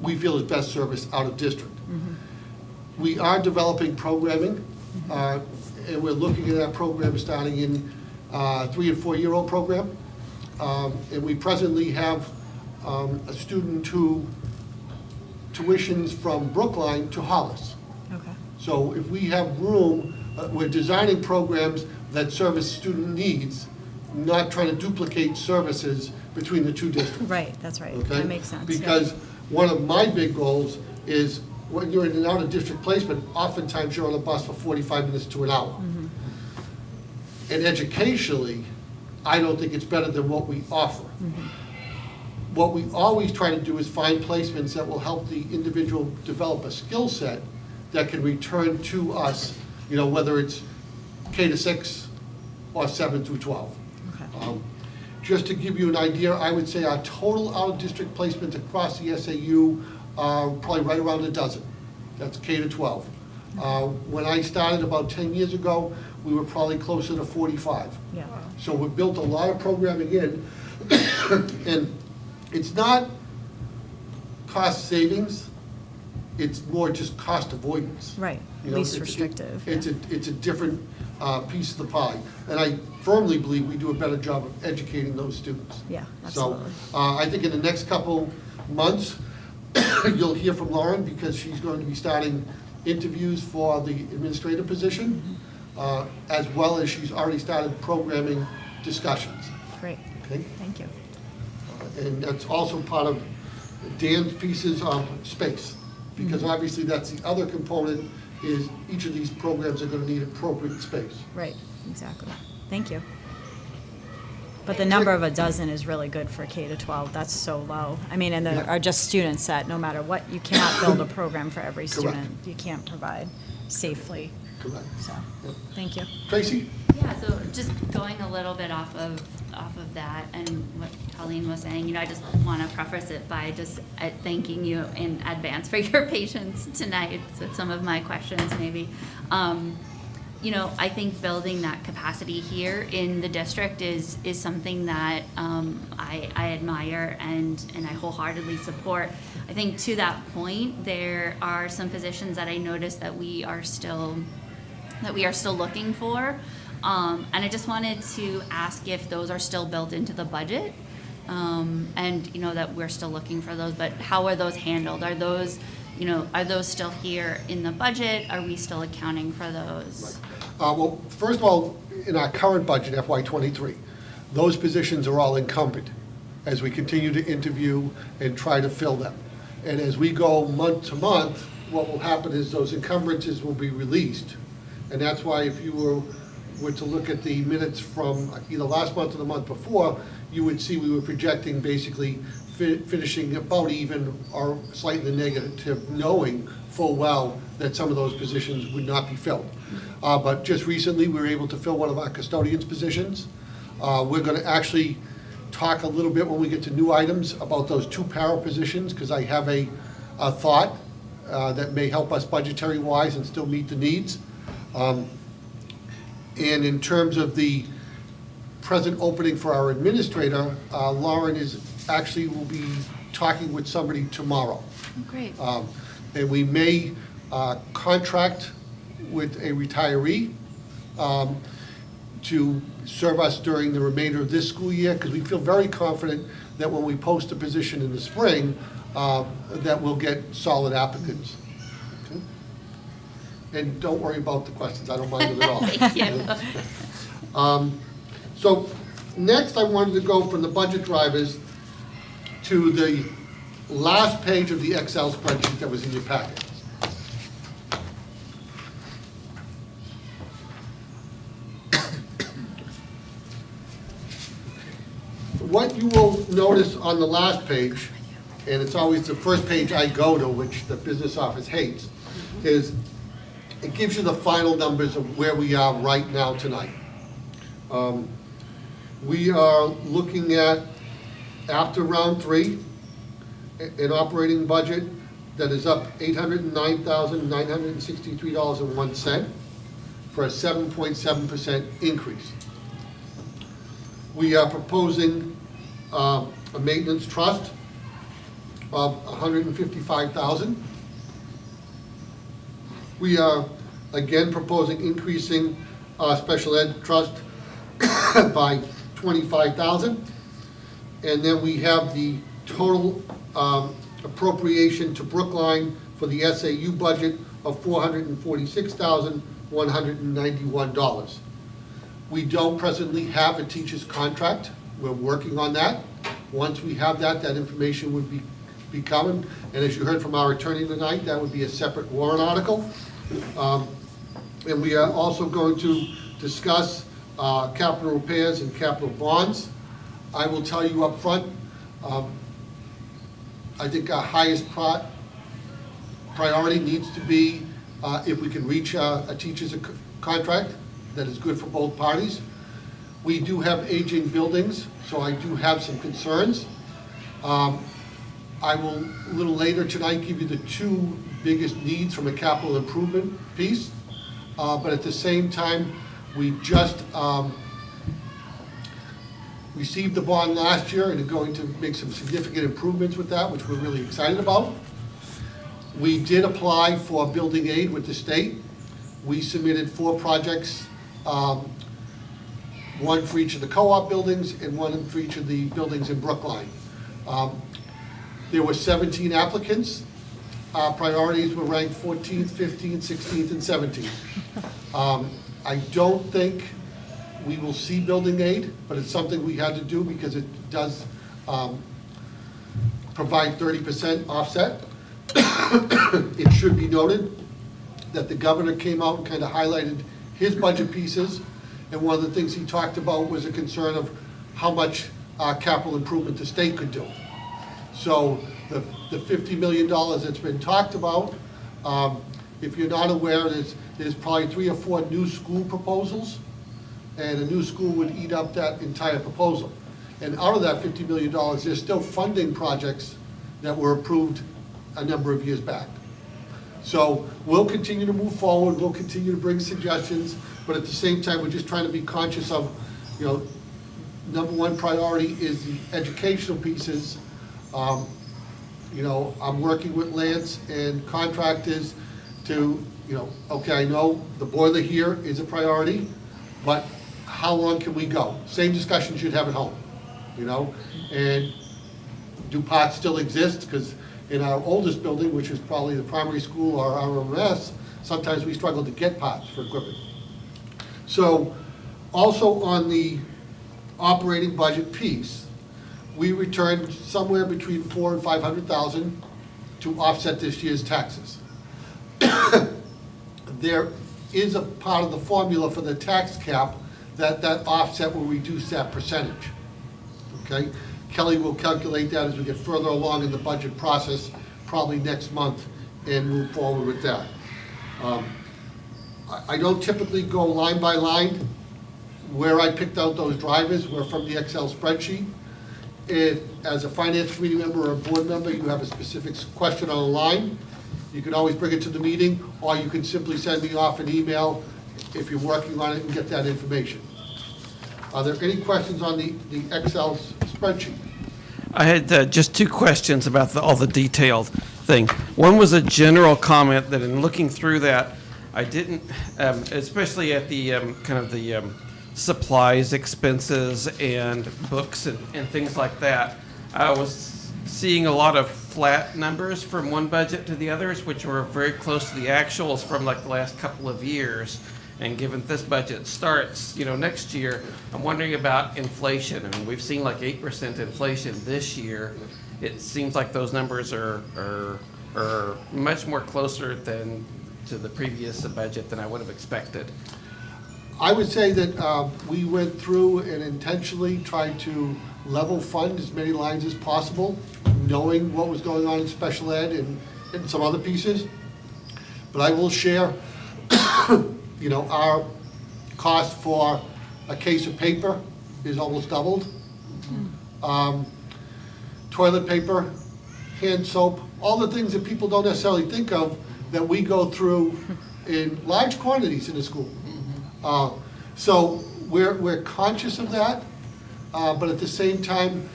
we feel is best serviced out of district. We are developing programming, and we're looking at that program starting in 3- and 4-year-old program. And we presently have a student who tuitions from Brookline to Hollis. Okay. So if we have room, we're designing programs that service student needs, not trying to duplicate services between the two districts. Right, that's right. Okay? That makes sense. yeah. Because one of my big goals is when you're in an out-of-district placement, oftentimes you're on a bus for 45 minutes to an hour. And educationally, I don't think it's better than what we offer. What we always try to do is find placements that will help the individual develop a skill set that can return to us, whether it's K-6 or 7 through 12. Okay. Just to give you an idea, I would say our total out-of-district placements across the SAU are probably right around a dozen. That's K-12. When I started about 10 years ago, we were probably closer to 45. Yeah. So we built a lot of programming in, and it's not cost savings, it's more just cost avoidance. Right, You know, least it's- restrictive. It's a different piece of the pie. And I firmly believe we do a better job of educating those students. Yeah, absolutely. So I think in the next couple months, you'll hear from Lauren because she's going to be starting interviews for the administrative position, as well as she's already started programming discussions. Great, Okay? thank you. And that's also part of Dan's pieces of space, because obviously that's the other component, is each of these programs are going to need appropriate space. Right, exactly. Thank you. But the number of a dozen is really good for K-12. That's so low. I mean, and there Yeah. are just students that, no matter what, you cannot build a program for every Correct. student. You can't provide safely. Correct. So, Yep. thank you. Tracy? Yeah, so just going a little bit off of that and what Colleen was saying, I just want to preface it by just thanking you in advance for your patience tonight with some of my questions maybe. I think building that capacity here in the district is something that I admire and I wholeheartedly support. I think to that point, there are some positions that I noticed that we are still looking for. And I just wanted to ask if those are still built into the budget. And that we're still looking for those, but how are those handled? Are those still here in the budget? Are we still accounting for those? Well, first of all, in our current budget, FY '23, those positions are all encumbered as we continue to interview and try to fill them. And as we go month to month, what will happen is those encumbrances will be released. And that's why if you were to look at the minutes from either last month or the month before, you would see we were projecting basically finishing about even or slightly negative, knowing full well that some of those positions would not be filled. But just recently, we were able to fill one of our custodians' positions. We're going to actually talk a little bit when we get to new items about those 2 para positions, because I have a thought that may help us budgetary-wise and still meet the needs. And in terms of the present opening for our administrator, Lauren will be talking with somebody tomorrow. Oh, great. And we may contract with a retiree to serve us during the remainder of this school year, because we feel very confident that when we post a position in the spring, that we'll get solid applicants. Okay? And don't worry about the questions, I don't mind them at all. Thank you. So next, I wanted to go from the budget drivers to the last page of the Excel spreadsheet that was in your packet. What you will notice on the last page, and it's always the first page I go to, which the business office hates, is it gives you the final numbers of where we are right now tonight. We are looking at, after round 3, an operating budget that is up $809,963.01 for a 7.7% increase. We are proposing a maintenance trust of $155,000. We are again proposing increasing special ed trust by $25,000. And then we have the total appropriation to Brookline for the SAU budget of $446,191. We don't presently have a teacher's contract. We're working on that. Once we have that, that information would be coming. And as you heard from our attorney tonight, that would be a separate warrant article. And we are also going to discuss capital repairs and capital bonds. I will tell you up front, I think our highest priority needs to be if we can reach a teacher's contract that is good for both parties. We do have aging buildings, so I do have some concerns. I will, a little later tonight, give you the 2 biggest needs from a capital improvement piece. But at the same time, we just received the bond last year and are going to make some significant improvements with that, which we're really excited about. We did apply for building aid with the state. We submitted 4 projects, one for each of the co-op buildings and one for each of the buildings in Brookline. There were 17 applicants. Our priorities were ranked 14th, 15th, 16th, and 17th. I don't think we will see building aid, but it's something we had to do because it does provide 30% offset. It should be noted that the governor came out and kind of highlighted his budget pieces, and one of the things he talked about was a concern of how much capital improvement the state could do. So the $50 million that's been talked about, if you're not aware, there's probably 3 or 4 new school proposals, and a new school would eat up that entire proposal. And out of that $50 million, there's still funding projects that were approved a number of years back. So we'll continue to move forward, we'll continue to bring suggestions, but at the same time, we're just trying to be conscious of, you know, number one priority is the educational pieces. You know, I'm working with Lance and contractors to, you know, okay, I know the boiler here is a priority, but how long can we go? Same discussions you'd have at home, you know? And do pots still exist? Because in our oldest building, which is probably the primary school or RMS, sometimes we struggle to get pots for equipment. So also on the operating budget piece, we returned somewhere between $400,000 and $500,000 to offset this year's taxes. There is a part of the formula for the tax cap that offset will reduce that percentage. Okay? Kelly will calculate that as we get further along in the budget process, probably next month, and move forward with that. I don't typically go line by line. Where I picked out those drivers were from the Excel spreadsheet. If, as a finance committee member or a board member, you have a specific question on a line, you can always bring it to the meeting, or you can simply send me off an email if you're working on it and get that information. Are there any questions on the Excel spreadsheet? I had just two questions about all the detailed thing. One was a general comment that in looking through that, I didn't, especially at the kind of the supplies expenses and books and things like that, I was seeing a lot of flat numbers from one budget to the others, which were very close to the actuals from like the last couple of years. And given this budget starts, you know, next year, I'm wondering about inflation. I mean, we've seen like 8% inflation this year. It seems like those numbers are much more closer than to the previous budget than I would have expected. I would say that we went through and intentionally tried to level fund as many lines as possible, knowing what was going on in special ed and some other pieces. But I will share, you know, our cost for a case of paper is almost doubled. Toilet paper, hand soap, all the things that people don't necessarily think of that we go through in large quantities in the school. So we're conscious of that, but at the same time,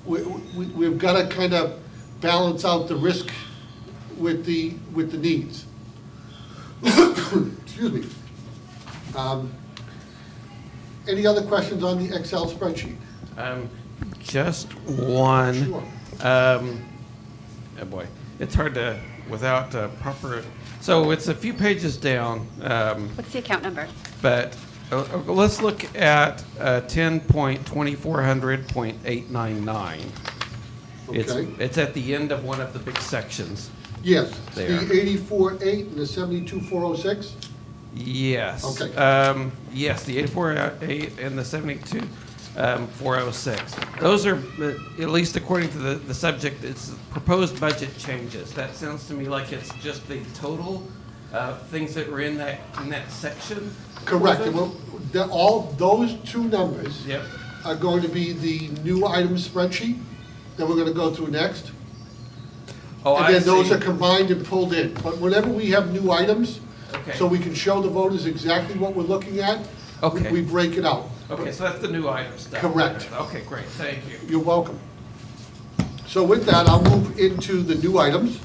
we've got to kind of balance out the risk with the needs. Excuse me. Any other questions on the Excel spreadsheet? Just one. Sure. Oh boy, it's hard to, without proper, so it's a few pages down. What's the account number? But let's look at 10.2400.899. Okay. It's at the end of one of the big sections. Yes, There. the 84.8 and the 72.406? Yes. Okay. Yes, the 84.8 and the 72.406. Those are, at least according to the subject, it's proposed budget changes. That sounds to me like it's just the total things that were in that section. Correct. And all those two numbers Yep. are going to be the new items spreadsheet that we're going to go through next. Oh, I Again, those see. are combined and pulled in. But whenever we have new items, Okay. so we can show the voters exactly what we're looking at, Okay. we break it out. Okay, so that's the new item stuff. Correct. Okay, great, thank you. You're welcome. So with that, I'll move into the new items.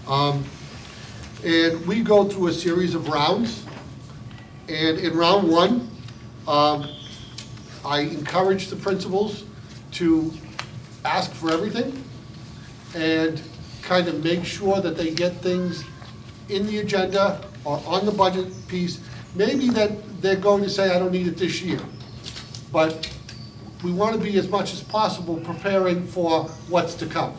And we go through a series of rounds. And in round one, I encourage the principals to ask for everything and kind of make sure that they get things in the agenda or on the budget piece. Maybe that they're going to say, I don't need it this year. But we want to be as much as possible preparing for what's to come.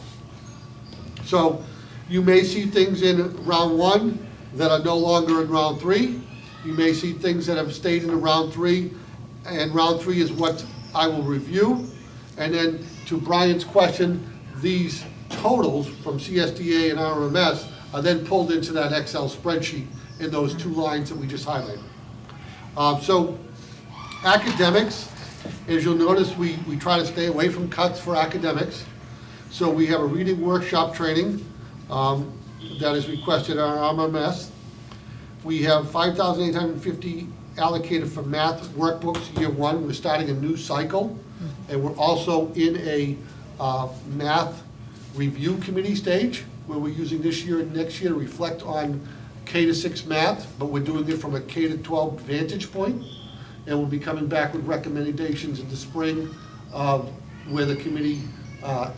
So you may see things in round one that are no longer in round three. You may see things that have stayed in round three, and round three is what I will review. And then to Brian's question, these totals from CSDA and RMS are then pulled into that Excel spreadsheet in those two lines that we just highlighted. So academics, as you'll notice, we try to stay away from cuts for academics. So we have a reading workshop training. that is requested on our RMS. We have 5,850 allocated for math workbooks year one. We're starting a new cycle. And we're also in a math review committee stage where we're using this year and next year to reflect on K-6 math, but we're doing it from a K-12 vantage point. And we'll be coming back with recommendations in the spring of where the committee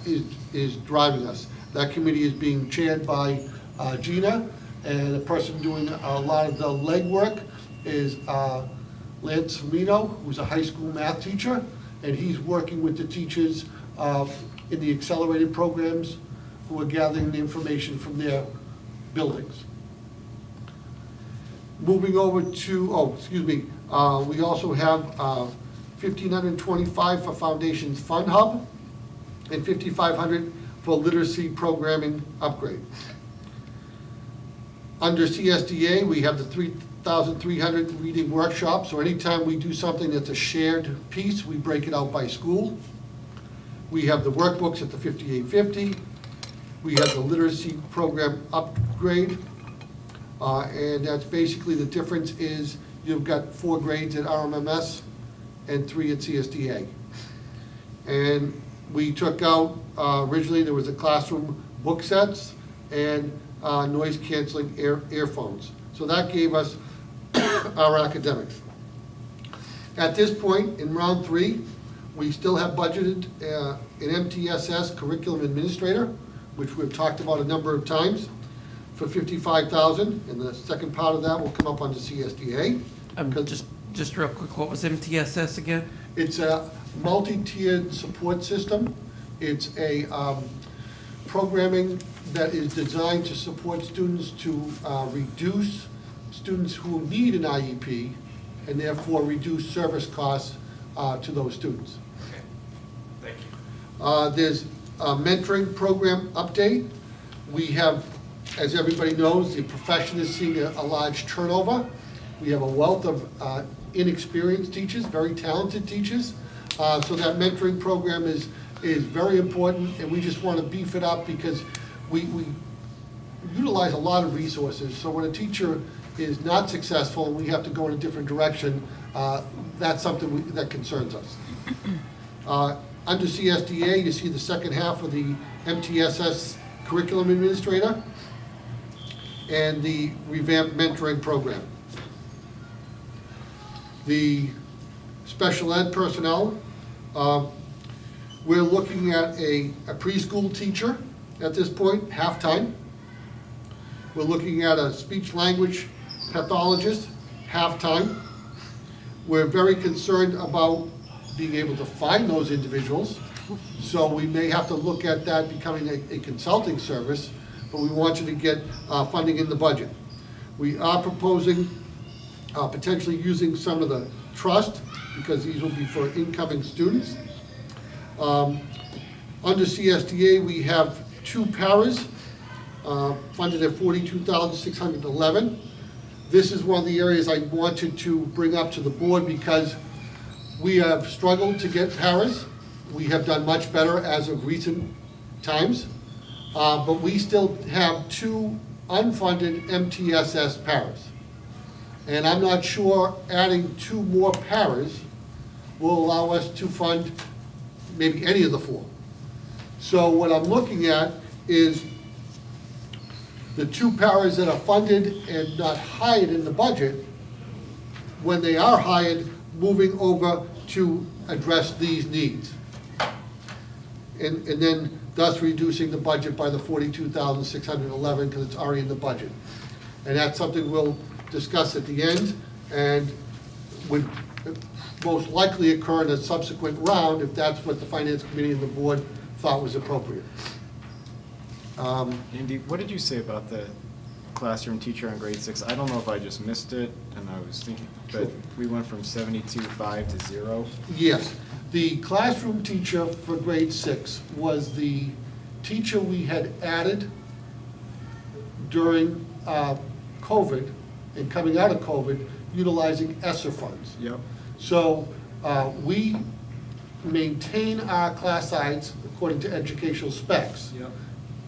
is driving us. That committee is being chaired by Gina, and the person doing a lot of the legwork is Lance Firmino, who's a high school math teacher, and he's working with the teachers in the accelerated programs who are gathering the information from their buildings. Moving over to, we also have $1,525 for Foundations Fund Hub and $5,500 for literacy programming upgrade. Under CSDA, we have the 3,300 reading workshops, so anytime we do something that's a shared piece, we break it out by school. We have the workbooks at the 5,850. We have the literacy program upgrade, and that's basically the difference is you've got 4 grades at RMMS and 3 at CSDA. And we took out, originally there was a classroom book sets and noise canceling earphones. So that gave us our academics. At this point, in round 3, we still have budgeted an MTSS curriculum administrator, which we've talked about a number of times, for $55,000, and the second part of that will come up under CSDA. Just real quick, what was MTSS again? It's a multi-tiered support system. It's a programming that is designed to support students to reduce students who need an IEP and therefore reduce service costs to those students. Okay, thank you. There's a mentoring program update. We have, as everybody knows, the profession is seeing a large turnover. We have a wealth of inexperienced teachers, very talented teachers. So that mentoring program is very important, and we just want to beef it up because we utilize a lot of resources. So when a teacher is not successful and we have to go in a different direction, that's something that concerns us. Under CSDA, you see the second half of the MTSS curriculum administrator and the revamped mentoring program. The special ed personnel, we're looking at a preschool teacher at this point, half-time. We're looking at a speech-language pathologist, half-time. We're very concerned about being able to find those individuals, so we may have to look at that becoming a consulting service, but we want you to get funding in the budget. We are proposing potentially using some of the trust, because these will be for incoming students. Under CSDA, we have 2 paras funded at $42,611. This is one of the areas I wanted to bring up to the board because we have struggled to get paras. We have done much better as of recent times, but we still have 2 unfunded MTSS paras. And I'm not sure adding 2 more paras will allow us to fund maybe any of the 4. So what I'm looking at is the 2 paras that are funded and not hired in the budget, when they are hired, moving over to address these needs. And then thus reducing the budget by the $42,611 because it's already in the budget. And that's something we'll discuss at the end and would most likely occur in a subsequent round if that's what the Finance Committee and the board thought was appropriate. Andy, what did you say about the classroom teacher on grade 6? I don't know if I just missed it, and I was thinking, but we went from 72.5 to 0. Yes, the classroom teacher for grade 6 was the teacher we had added during COVID and coming out of COVID, utilizing ESSER funds. Yep. So we maintain our class size according to educational specs. Yep.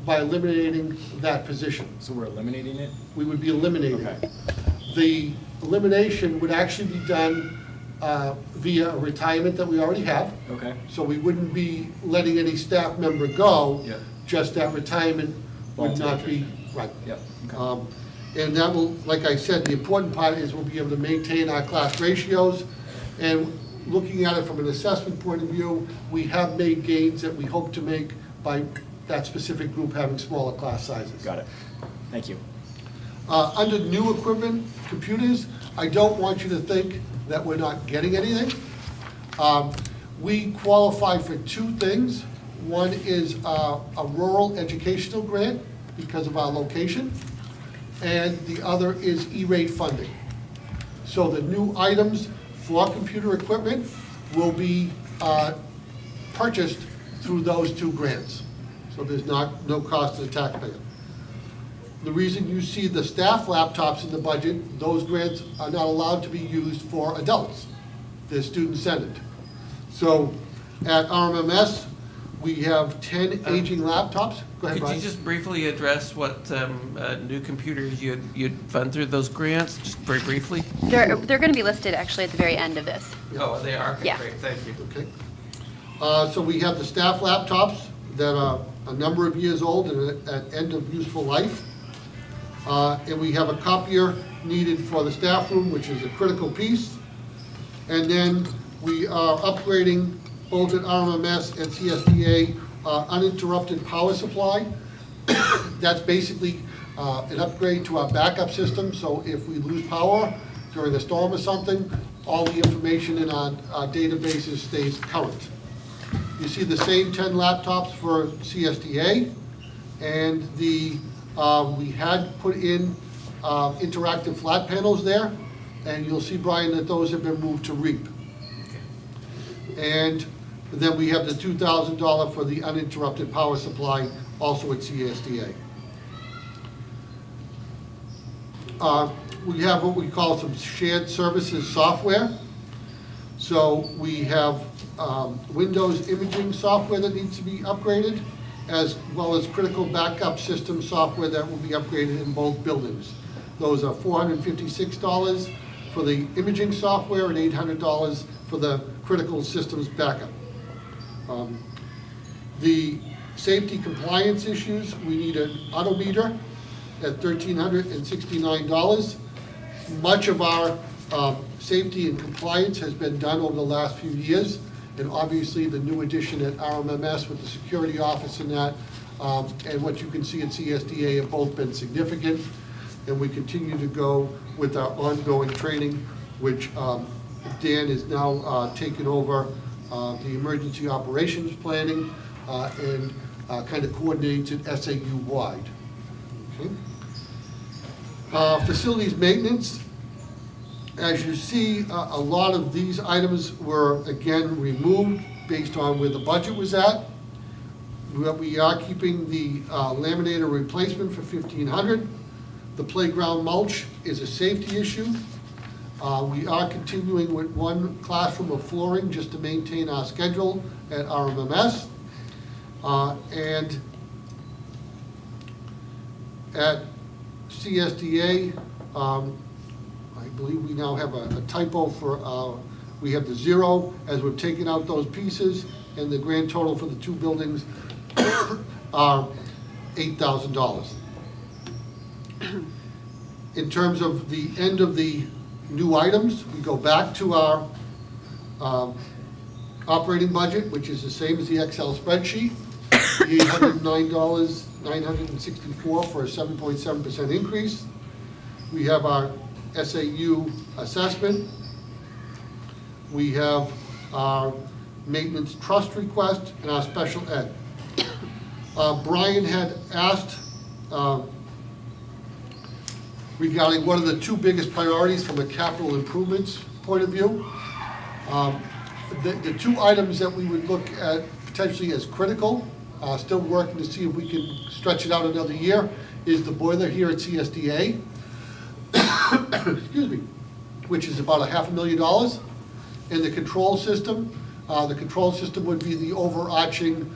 by eliminating that position. So we're eliminating it? We would be eliminating it. Okay. The elimination would actually be done via a retirement that we already have. Okay. So we wouldn't be letting any staff member go. Yep. Just that retirement would not be, right. Yep. Okay. And that will, like I said, the important part is we'll be able to maintain our class ratios. And looking at it from an assessment point of view, we have made gains that we hope to make by that specific group having smaller class sizes. Got it. Thank you. Under new equipment, computers, I don't want you to think that we're not getting anything. We qualify for two things. One is a rural educational grant because of our location, and the other is E-rate funding. So the new items for computer equipment will be purchased through those two grants. So there's no cost to the taxpayer. The reason you see the staff laptops in the budget, those grants are not allowed to be used for adults. They're student-centered. So at RMMS, we have 10 aging laptops. Go ahead, Could Brian. you just briefly address what new computers you'd fund through those grants, just very briefly? They're going to be listed actually at the very end of this. Oh, they are? Okay, Yeah. great, thank you. Okay. So we have the staff laptops that are a number of years old and at end of useful life. And we have a copier needed for the staff room, which is a critical piece. And then we are upgrading both at RMMS and CSDA uninterrupted power supply. That's basically an upgrade to our backup system, so if we lose power during a storm or something, all the information in our databases stays current. You see the same 10 laptops for CSDA, and we had put in interactive flat panels there, and you'll see, Brian, that those have been moved to REAP. And then we have the $2,000 for the uninterrupted power supply, also at CSDA. We have what we call some shared services software. So we have Windows imaging software that needs to be upgraded, as well as critical backup system software that will be upgraded in both buildings. Those are $456 for the imaging software and $800 for the critical systems backup. The safety compliance issues, we need an auto meter at $1,369. Much of our safety and compliance has been done over the last few years, and obviously the new addition at RMMS with the security office and that, and what you can see at CSDA have both been significant, and we continue to go with our ongoing training, which Dan is now taken over the emergency operations planning and kind of coordinates it SAU-wide. Okay. Facilities maintenance. As you see, a lot of these items were, again, removed based on where the budget was at. We are keeping the laminator replacement for $1,500. The playground mulch is a safety issue. We are continuing with one classroom of flooring just to maintain our schedule at RMMS. And at CSDA, I believe we now have a typo for, we have the 0 as we've taken out those pieces, and the grand total for the two buildings are $8,000. In terms of the end of the new items, we go back to our operating budget, which is the same as the Excel spreadsheet, the $809,964 for a 7.7% increase. We have our SAU assessment. We have our maintenance trust request and our special ed. Brian had asked regarding what are the two biggest priorities from a capital improvements point of view. The two items that we would look at potentially as critical, still working to see if we can stretch it out another year, is the boiler here at CSDA, excuse me, which is about $500,000, and the control system. The control system would be the overarching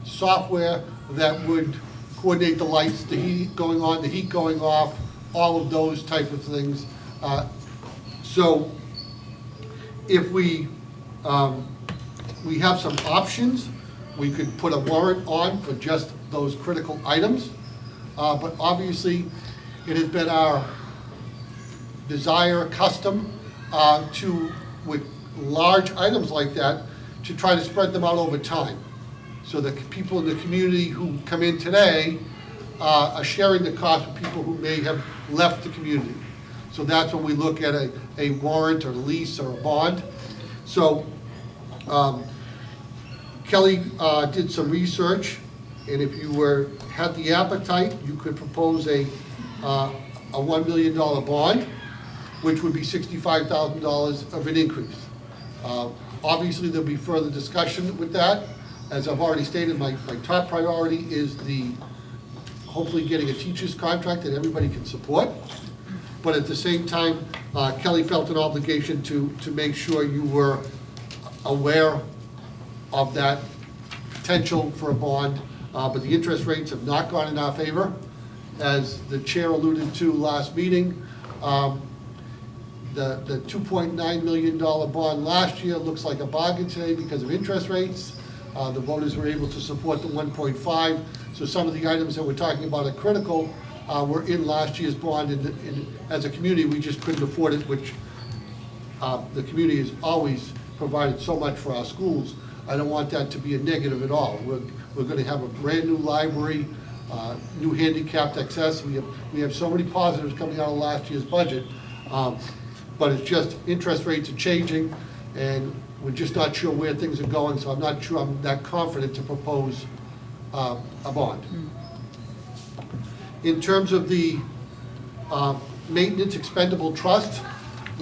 software that would coordinate the lights, the heat going on, the heat going off, all of those type of things. So if we have some options, we could put a warrant on for just those critical items. But obviously, it has been our desire, custom, with large items like that, to try to spread them out over time. So that people in the community who come in today are sharing the cost with people who may have left the community. So that's when we look at a warrant or lease or a bond. So Kelly did some research, and if you had the appetite, you could propose a $1 million bond, which would be $65,000 of an increase. Obviously, there'll be further discussion with that. As I've already stated, my top priority is hopefully getting a teacher's contract that everybody can support. But at the same time, Kelly felt an obligation to make sure you were aware of that potential for a bond. But the interest rates have not gone in our favor. As the chair alluded to last meeting, the $2.9 million bond last year looks like a bargain today because of interest rates. The voters were able to support the 1.5. So some of the items that we're talking about are critical were in last year's bond. And as a community, we just couldn't afford it, which the community has always provided so much for our schools. I don't want that to be a negative at all. We're going to have a brand new library, new handicapped access. We have so many positives coming out of last year's budget. But it's just interest rates are changing, and we're just not sure where things are going, so I'm not sure I'm that confident to propose a bond. In terms of the maintenance expendable trust,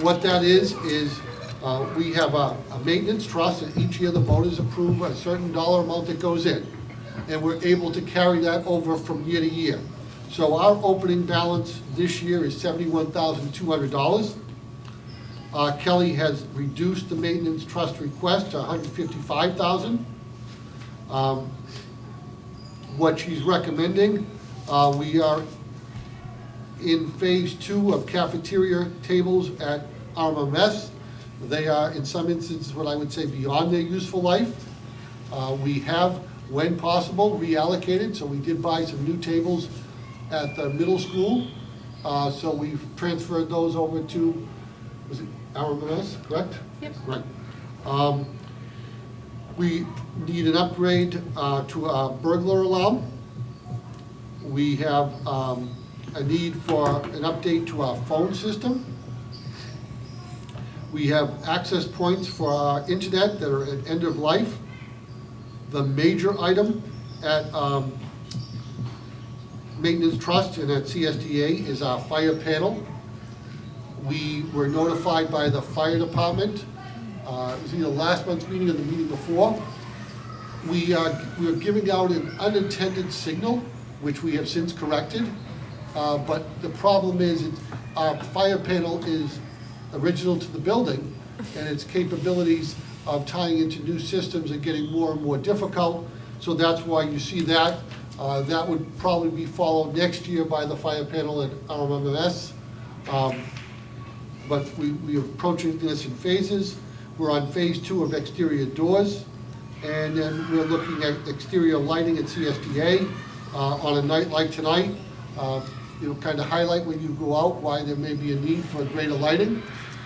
what that is we have a maintenance trust, and each year the voters approve a certain dollar amount that goes in, and we're able to carry that over from year to year. So our opening balance this year is $71,200. Kelly has reduced the maintenance trust request to $155,000. What she's recommending, we are in phase 2 of cafeteria tables at RMS. They are, in some instances, what I would say beyond their useful life. We have, when possible, reallocated, so we did buy some new tables at the middle school. So we've transferred those over to, was it RMS, correct? Yep. Right. We need an upgrade to a burglar alarm. We have a need for an update to our phone system. We have access points for our internet that are at end of life. The major item at Maintenance Trust and at CSDA is our fire panel. We were notified by the fire department, it was either last month's meeting or the meeting before. We are giving out an unintended signal, which we have since corrected. But the problem is our fire panel is original to the building, and its capabilities of tying into new systems are getting more and more difficult. So that's why you see that. That would probably be followed next year by the fire panel at RMS. But we are approaching this in phases. We're on phase 2 of exterior doors, and then we're looking at exterior lighting at CSDA on a night like tonight. Kind of highlight when you go out why there may be a need for greater lighting.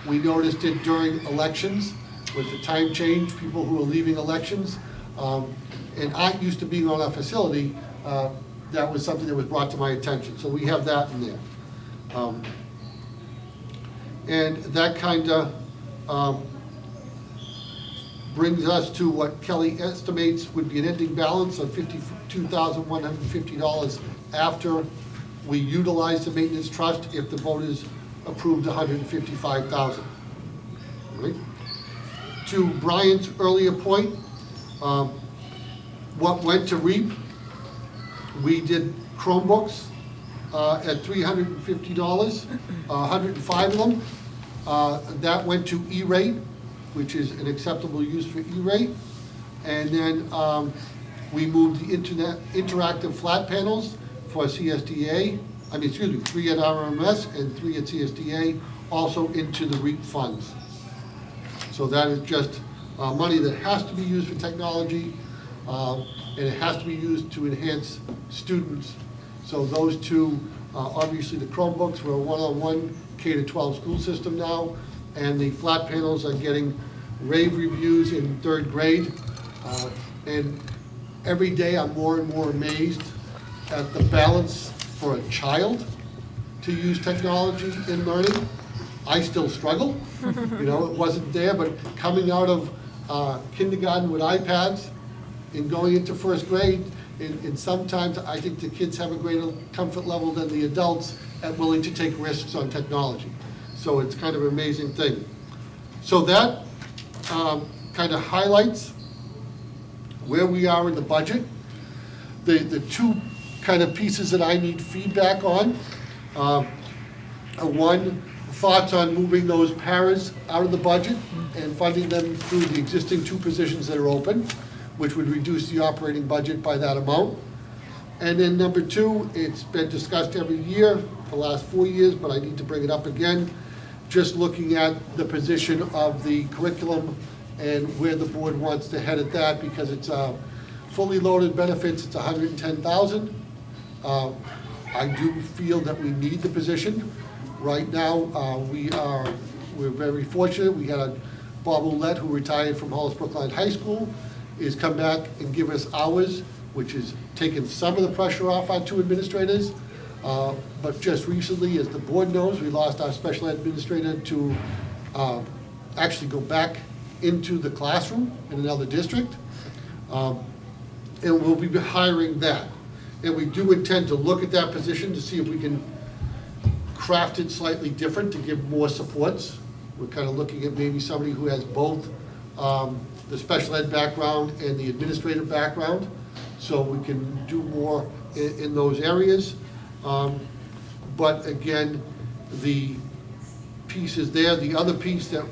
We noticed it during elections with the time change, people who are leaving elections, and aren't used to being on our facility. That was something that was brought to my attention. So we have that in there. And that kind of brings us to what Kelly estimates would be an ending balance of $52,150 after we utilize the maintenance trust if the voters approved $155,000. Right? To Brian's earlier point, what went to REAP, we did Chromebooks at $350, 105 of them. That went to E-rate, which is an acceptable use for E-rate. And then we moved the interactive flat panels for CSDA, 3 at RMS and 3 at CSDA, also into the REAP funds. So that is just money that has to be used for technology, and it has to be used to enhance students. So those two, obviously the Chromebooks, we're a one-on-one K-12 school system now, and the flat panels are getting rave reviews in 3rd grade. And every day I'm more and more amazed at the balance for a child to use technology in learning. I still struggle, it wasn't there, but coming out of kindergarten with iPads and going into 1st grade, and sometimes I think the kids have a greater comfort level than the adults at willing to take risks on technology. So it's kind of an amazing thing. So that kind of highlights where we are in the budget. The two kind of pieces that I need feedback on are one, thoughts on moving those paras out of the budget and funding them through the existing 2 positions that are open, which would reduce the operating budget by that amount. And then number 2, it's been discussed every year for the last 4 years, but I need to bring it up again, just looking at the position of the curriculum and where the board wants to head at that, because it's fully loaded benefits, it's $110,000. I do feel that we need the position. Right now, we're very fortunate. We had a Bob Ouellette, who retired from Brookline High School, is come back and give us hours, which has taken some of the pressure off our 2 administrators. But just recently, as the board knows, we lost our special ed administrator to actually go back into the classroom in another district. And we'll be hiring that. And we do intend to look at that position to see if we can craft it slightly different to give more supports. We're kind of looking at maybe somebody who has both the special ed background and the administrative background, so we can do more in those areas. But again, the piece is there. The other piece that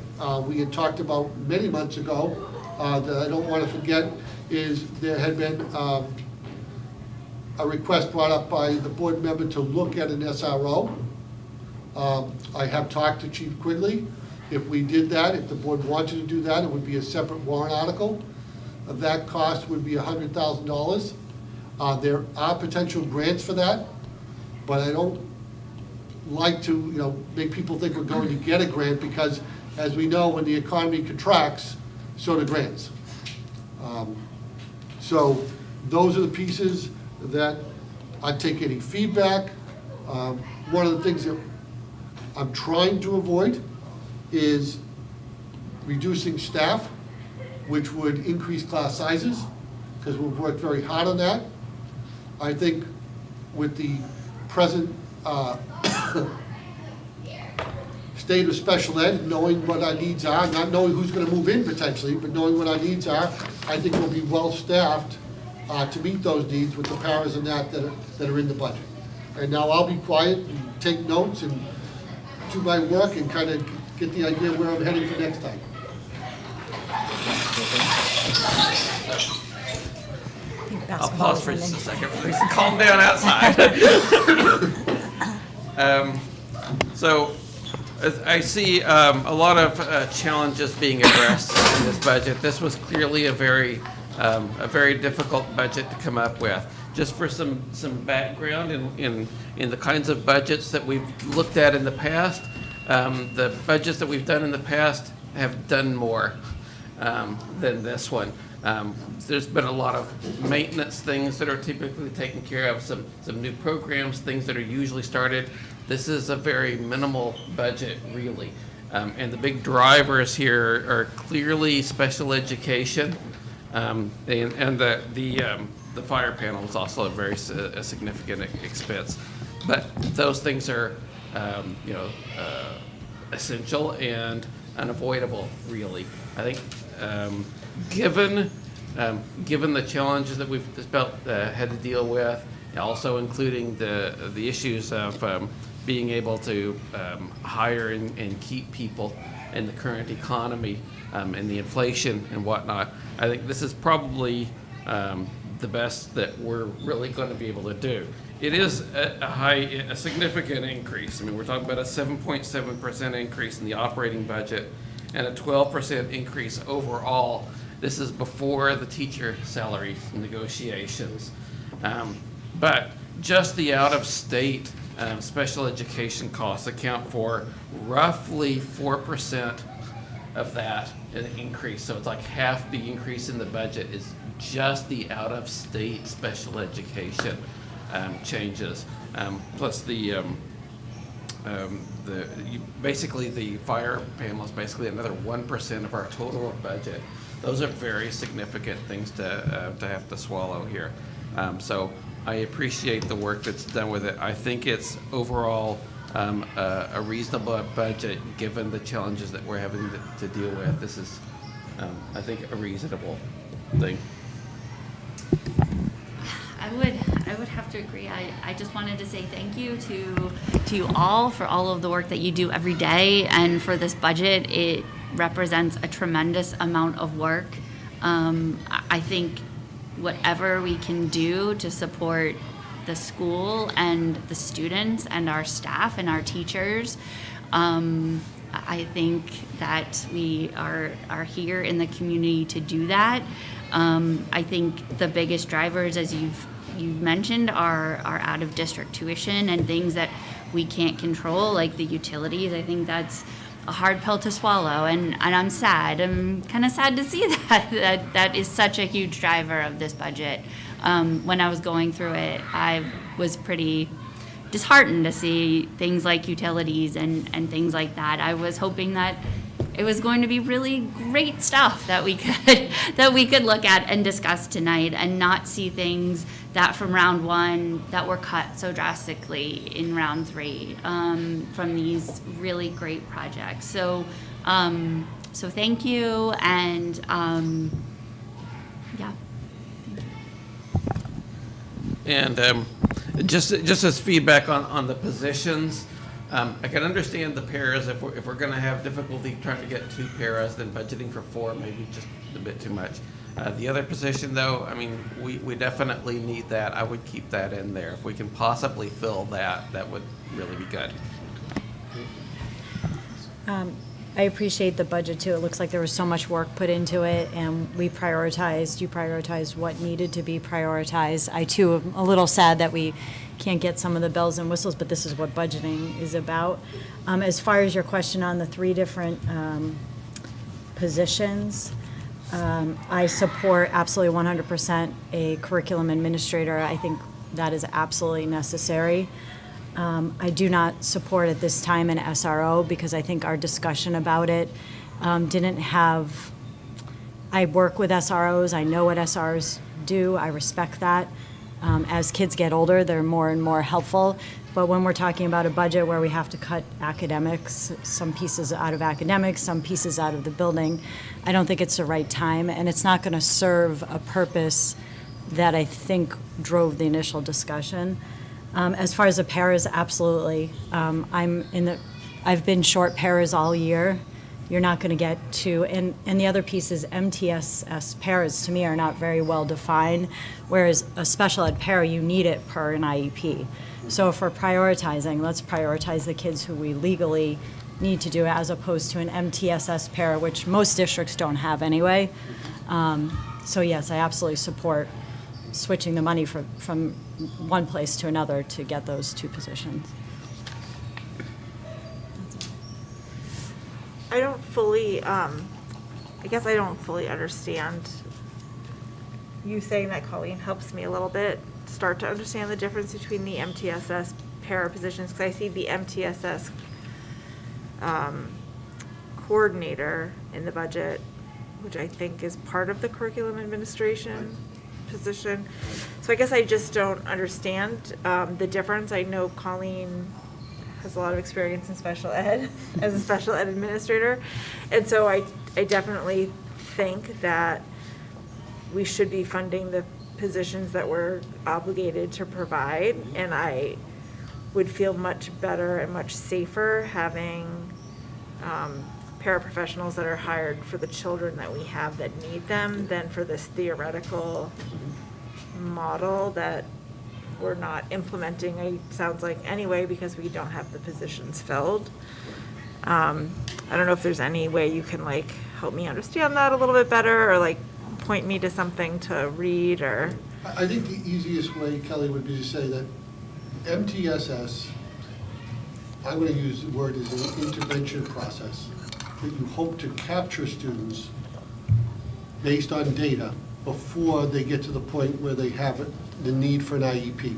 we had talked about many months ago that I don't want to forget is there had been a request brought up by the board member to look at an SRO. I have talked to Chief Quigley. If we did that, if the board wanted to do that, it would be a separate warrant article. That cost would be $100,000. There are potential grants for that, but I don't like to, make people think we're going to get a grant, because as we know, when the economy contracts, so do grants. So those are the pieces that I take any feedback. One of the things that I'm trying to avoid is reducing staff, which would increase class sizes, because we've worked very hard on that. I think with the present state of special ed, knowing what our needs are, not knowing who's going to move in potentially, but knowing what our needs are, I think we'll be well-staffed to meet those needs with the paras and that are in the budget. And now I'll be quiet and take notes and do my work and kind of get the idea where I'm heading for next time. I'll pause for just a second for things to calm down outside. So I see a lot of challenges being addressed in this budget. This was clearly a very difficult budget to come up with. Just for some background in the kinds of budgets that we've looked at in the past, the budgets that we've done in the past have done more than this one. There's been a lot of maintenance things that are typically taken care of, some new programs, things that are usually started. This is a very minimal budget, really. And the big drivers here are clearly special education, and the fire panel is also a very significant expense. But those things are, essential and unavoidable, really. I think, given the challenges that we've had to deal with, also including the issues of being able to hire and keep people in the current economy and the inflation and whatnot, I think this is probably the best that we're really going to be able to do. It is a significant increase. I mean, we're talking about a 7.7% increase in the operating budget and a 12% increase overall. This is before the teacher salary negotiations. But just the out-of-state special education costs account for roughly 4% of that increase. So it's like half the increase in the budget is just the out-of-state special education changes, plus basically the fire panel is basically another 1% of our total budget. Those are very significant things to have to swallow here. So I appreciate the work that's done with it. I think it's overall a reasonable budget given the challenges that we're having to deal with. This is, I think, a reasonable thing. I would have to agree. I just wanted to say thank you to you all for all of the work that you do every day, and for this budget. It represents a tremendous amount of work. I think whatever we can do to support the school and the students and our staff and our teachers, I think that we are here in the community to do that. I think the biggest drivers, as you've mentioned, are out of district tuition and things that we can't control, like the utilities. I think that's a hard pill to swallow, and I'm sad. I'm kind of sad to see that is such a huge driver of this budget. When I was going through it, I was pretty disheartened to see things like utilities and things like that. I was hoping that it was going to be really great stuff that we could look at and discuss tonight, and not see things that from round one that were cut so drastically in round three from these really great projects. So thank you, and yeah. And just as feedback on the positions, I can understand the paras. If we're going to have difficulty trying to get 2 paras, then budgeting for 4 maybe just a bit too much. The other position, though, I mean, we definitely need that. I would keep that in there. If we can possibly fill that, that would really be good. I appreciate the budget too. It looks like there was so much work put into it, and you prioritized what needed to be prioritized. I too am a little sad that we can't get some of the bells and whistles, but this is what budgeting is about. As far as your question on the 3 different positions, I support absolutely 100% a curriculum administrator. I think that is absolutely necessary. I do not support at this time an SRO, because I think our discussion about it didn't have, I work with SROs, I know what SROs do, I respect that. As kids get older, they're more and more helpful. But when we're talking about a budget where we have to cut academics, some pieces out of academics, some pieces out of the building, I don't think it's the right time, and it's not going to serve a purpose that I think drove the initial discussion. As far as the paras, absolutely. I've been short paras all year. You're not going to get 2. And the other piece is MTSS paras, to me, are not very well defined, whereas a special ed para, you need it per an IEP. So if we're prioritizing, let's prioritize the kids who we legally need to do it, as opposed to an MTSS para, which most districts don't have anyway. So yes, I absolutely support switching the money from one place to another to get those 2 positions. I don't fully, I guess I don't fully understand you saying that. Colleen helps me a little bit start to understand the difference between the MTSS para positions, because I see the MTSS coordinator in the budget, which I think is part of the curriculum administration position. So I guess I just don't understand the difference. I know Colleen has a lot of experience in special ed as a special ed administrator. And so I definitely think that we should be funding the positions that we're obligated to provide. And I would feel much better and much safer having paraprofessionals that are hired for the children that we have that need them than for this theoretical model that we're not implementing, it sounds like, anyway, because we don't have the positions filled. I don't know if there's any way you can like help me understand that a little bit better, or like point me to something to read, or. I think the easiest way, Kelly, would be to say that MTSS, I'm going to use the word as an intervention process, that you hope to capture students based on data before they get to the point where they have the need for an IEP.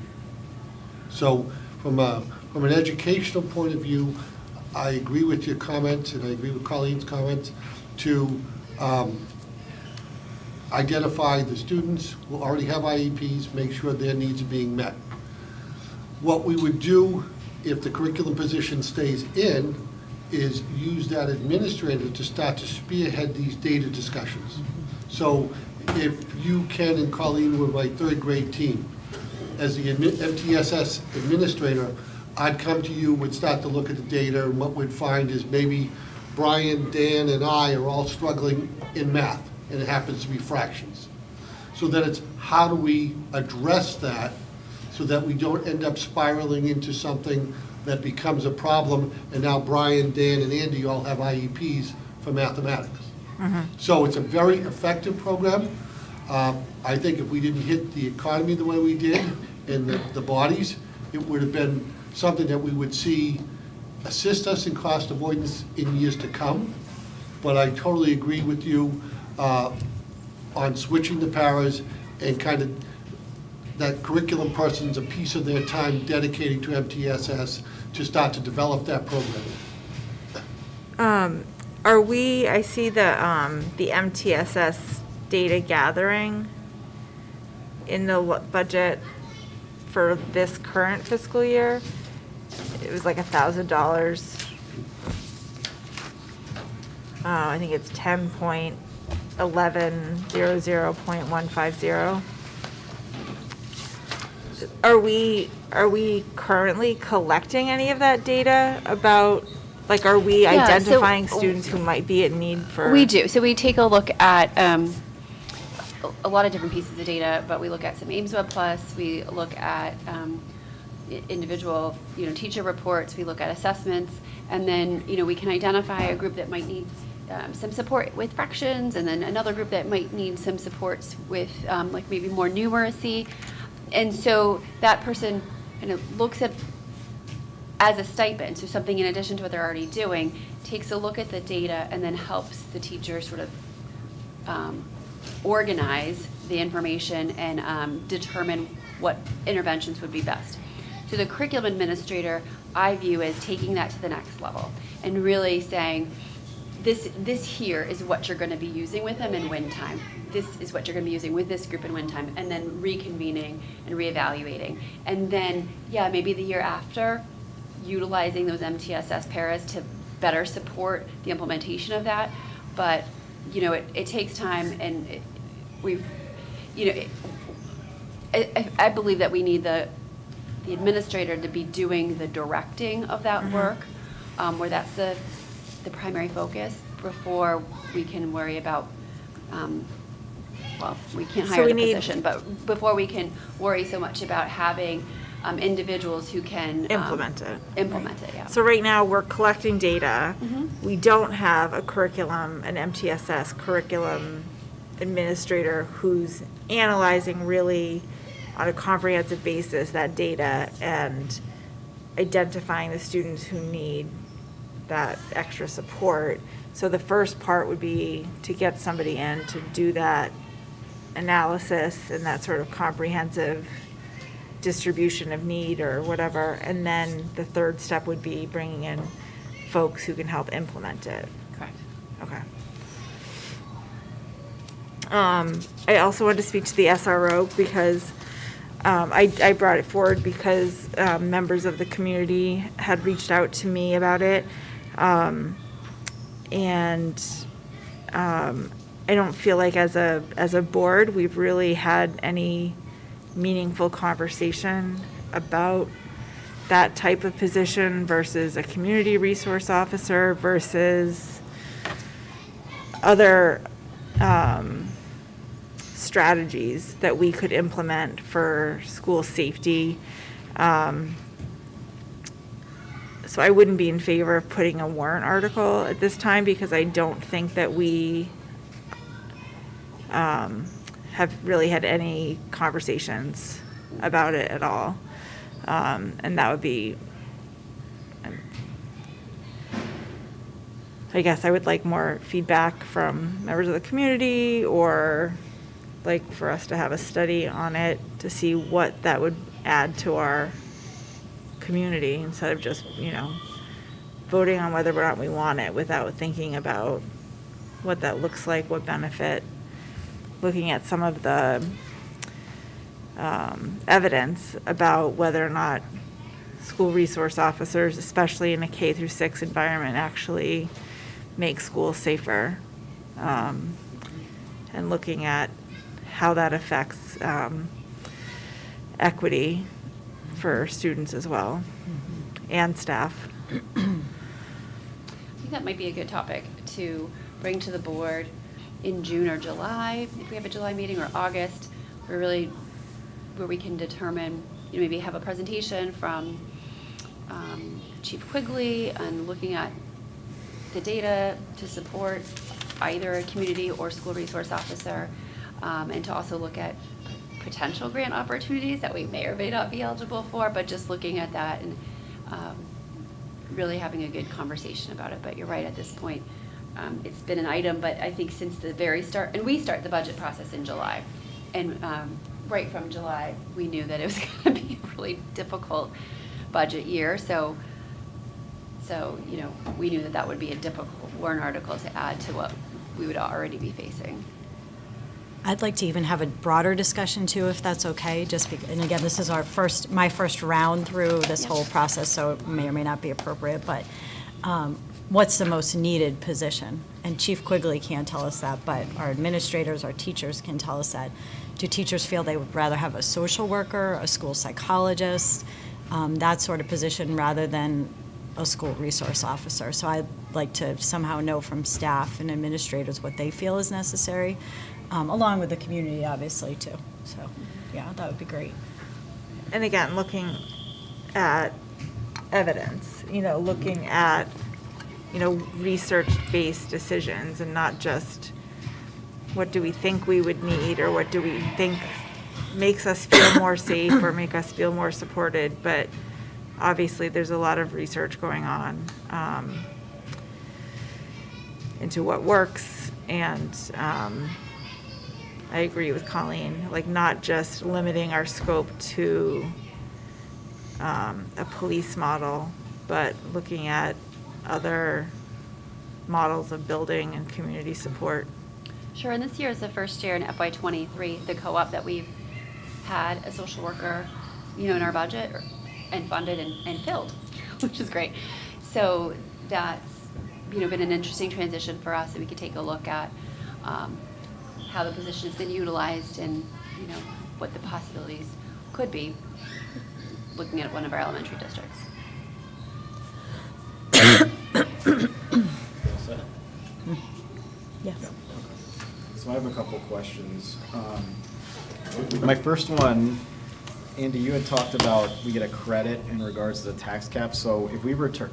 So from an educational point of view, I agree with your comments, and I agree with Colleen's comments, to identify the students who already have IEPs, make sure their needs are being met. What we would do if the curriculum position stays in is use that administrator to start to spearhead these data discussions. So if you, Ken, and Colleen were my third grade team, as the MTSS administrator, I'd come to you, would start to look at the data, and what we'd find is maybe Brian, Dan, and I are all struggling in math, and it happens to be fractions. So then it's how do we address that so that we don't end up spiraling into something that becomes a problem, and now Brian, Dan, and Andy all have IEPs for mathematics. So it's a very effective program. I think if we didn't hit the economy the way we did and the bodies, it would have been something that we would see assist us in cost avoidance in years to come. But I totally agree with you on switching the paras, and kind of that curriculum person's a piece of their time dedicating to MTSS to start to develop that program. Are we, I see the MTSS data gathering in the budget for this current fiscal year. It was like $1,000. I think it's 10.1100.150. Are we currently collecting any of that data about, like, are we Yeah, so- identifying students who might be in need for? We do. So we take a look at a lot of different pieces of data, but we look at some Ames Web Plus, we look at individual, teacher reports, we look at assessments, and then, we can identify a group that might need some support with fractions, and then another group that might need some supports with like maybe more numeracy. And so that person kind of looks at as a stipend, so something in addition to what they're already doing, takes a look at the data and then helps the teacher sort of organize the information and determine what interventions would be best. So the curriculum administrator, I view as taking that to the next level and really saying, this here is what you're going to be using with them in win time. This is what you're going to be using with this group in win time, and then reconvening and reevaluating. And then, maybe the year after, utilizing those MTSS paras to better support the implementation of that. But, it takes time, and I believe that we need the administrator to be doing the directing of that work, where that's the primary focus, before we can worry about, we can't So hire we the need- position, but before we can worry so much about having individuals who can Implement it. Implement it, yeah. So right now, we're collecting data. Mhm. We don't have an MTSS curriculum administrator who's analyzing really on a comprehensive basis that data and identifying the students who need that extra support. So the first part would be to get somebody in to do that analysis and that sort of comprehensive distribution of need or whatever. And then the third step would be bringing in folks who can help implement it. Correct. Okay. I also wanted to speak to the SRO because I brought it forward because members of the community had reached out to me about it. And I don't feel like as a board, we've really had any meaningful conversation about that type of position versus a community resource officer versus other strategies that we could implement for school safety. So I wouldn't be in favor of putting a warrant article at this time because I don't think that we have really had any conversations about it at all. And that would be, I guess I would like more feedback from members of the community, or like for us to have a study on it to see what that would add to our community instead of just, voting on whether or not we want it without thinking about what that looks like, what benefit, looking at some of the evidence about whether or not school resource officers, especially in a K through 6 environment, actually make schools safer, and looking at how that affects equity for students as well, and staff. I think that might be a good topic to bring to the board in June or July, if we have a July meeting, or August, where we can determine, maybe have a presentation from Chief Quigley and looking at the data to support either a community or school resource officer, and to also look at potential grant opportunities that we may or may not be eligible for, but just looking at that and really having a good conversation about it. But you're right, at this point, it's been an item, but I think since the very start, and we start the budget process in July, and right from July, we knew that it was going to be a really difficult budget year, so we knew that would be a difficult warrant article to add to what we would already be facing. I'd like to even have a broader discussion too, if that's okay, and again, this is my first round through this whole process, so it may or may not be appropriate, but what's the most needed position? And Chief Quigley can't tell us that, but our administrators, our teachers can tell us that. Do teachers feel they would rather have a social worker, a school psychologist, that sort of position, rather than a school resource officer? So I'd like to somehow know from staff and administrators what they feel is necessary, along with the community, obviously, too. So, yeah, that would be great. And again, looking at evidence, looking at, research-based decisions, and not just what do we think we would need, or what do we think makes us feel more safe or make us feel more supported. But obviously, there's a lot of research going on into what works, and I agree with Colleen, not just limiting our scope to a police model, but looking at other models of building and community support. Sure, and this year is the first year in FY23, the co-op, that we've had a social worker, in our budget and funded and filled, which is great. So that's, been an interesting transition for us, that we could take a look at how the position has been utilized and, what the possibilities could be, looking at one of our elementary districts. Yeah. So I have a couple questions. My first one, Andy, you had talked about we get a credit in regards to the tax cap. So if we return,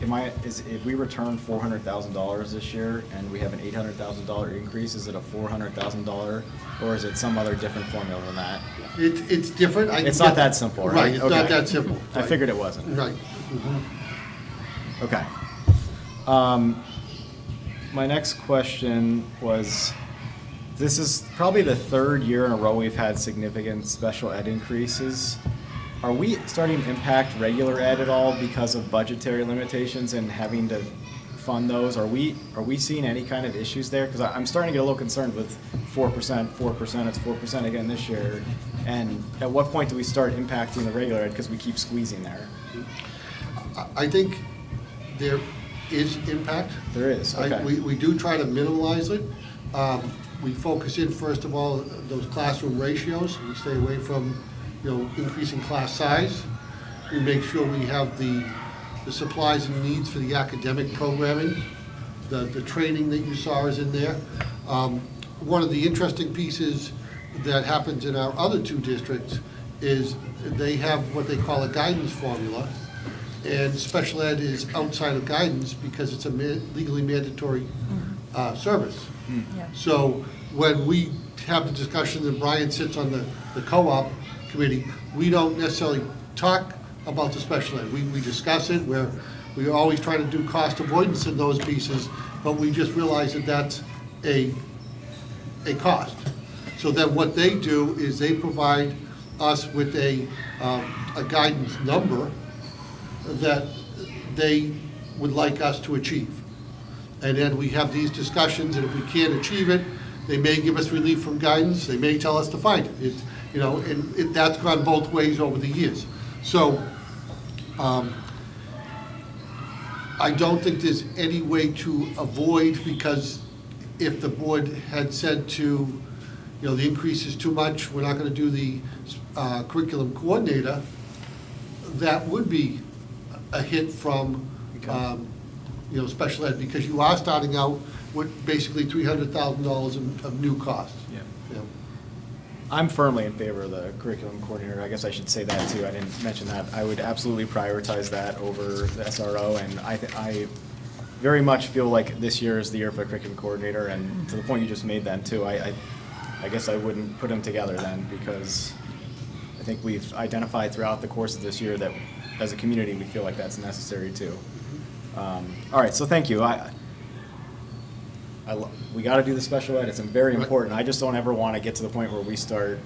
if we return $400,000 this year and we have an $800,000 increase, is it a $400,000, or is it some other different formula than that? It's different. It's not that simple, right? Right, it's not Okay. that simple. I Right. figured it wasn't. Right. Okay. My next question was, this is probably the third year in a row we've had significant special ed increases. Are we starting to impact regular ed at all because of budgetary limitations and having to fund those? Are we seeing any kind of issues there? Because I'm starting to get a little concerned with 4%, it's 4% again this year. And at what point do we start impacting the regular ed because we keep squeezing there? I think there is impact. There is, okay. We do try to minimize it. We focus in, first of all, those classroom ratios. We stay away from, increasing class size. We make sure we have the supplies and needs for the academic programming. The training that you saw is in there. one of the interesting pieces that happens in our other two districts is they have what they call a guidance formula, and special ed is outside of guidance because it's a legally mandatory service. Yeah. So when we have the discussion and Brian sits on the co-op committee, we don't necessarily talk about the special ed. We discuss it, we're always trying to do cost avoidance in those pieces, but we just realize that that's a cost. So then what they do is they provide us with a guidance number that they would like us to achieve. And then we have these discussions, and if we can't achieve it, they may give us relief from guidance, they may tell us to find it. And that's gone both ways over the years. So, I don't think there's any way to avoid, because if the board had said to, the increase is too much, we're not gonna do the curriculum coordinator, that would be a hit from, special ed, because you are starting out with basically $300,000 of new costs. Yeah. You know. I'm firmly in favor of the curriculum coordinator. I guess I should say that too. I didn't mention that. I would absolutely prioritize that over the SRO, and I very much feel like this year is the year for the curriculum coordinator, and to the point you just made then too, I guess I wouldn't put them together then, because I think we've identified throughout the course of this year that as a community, we feel like that's necessary too. All right, so thank you. We got to do the special ed. It's very important. I just don't ever want to get to the point where we start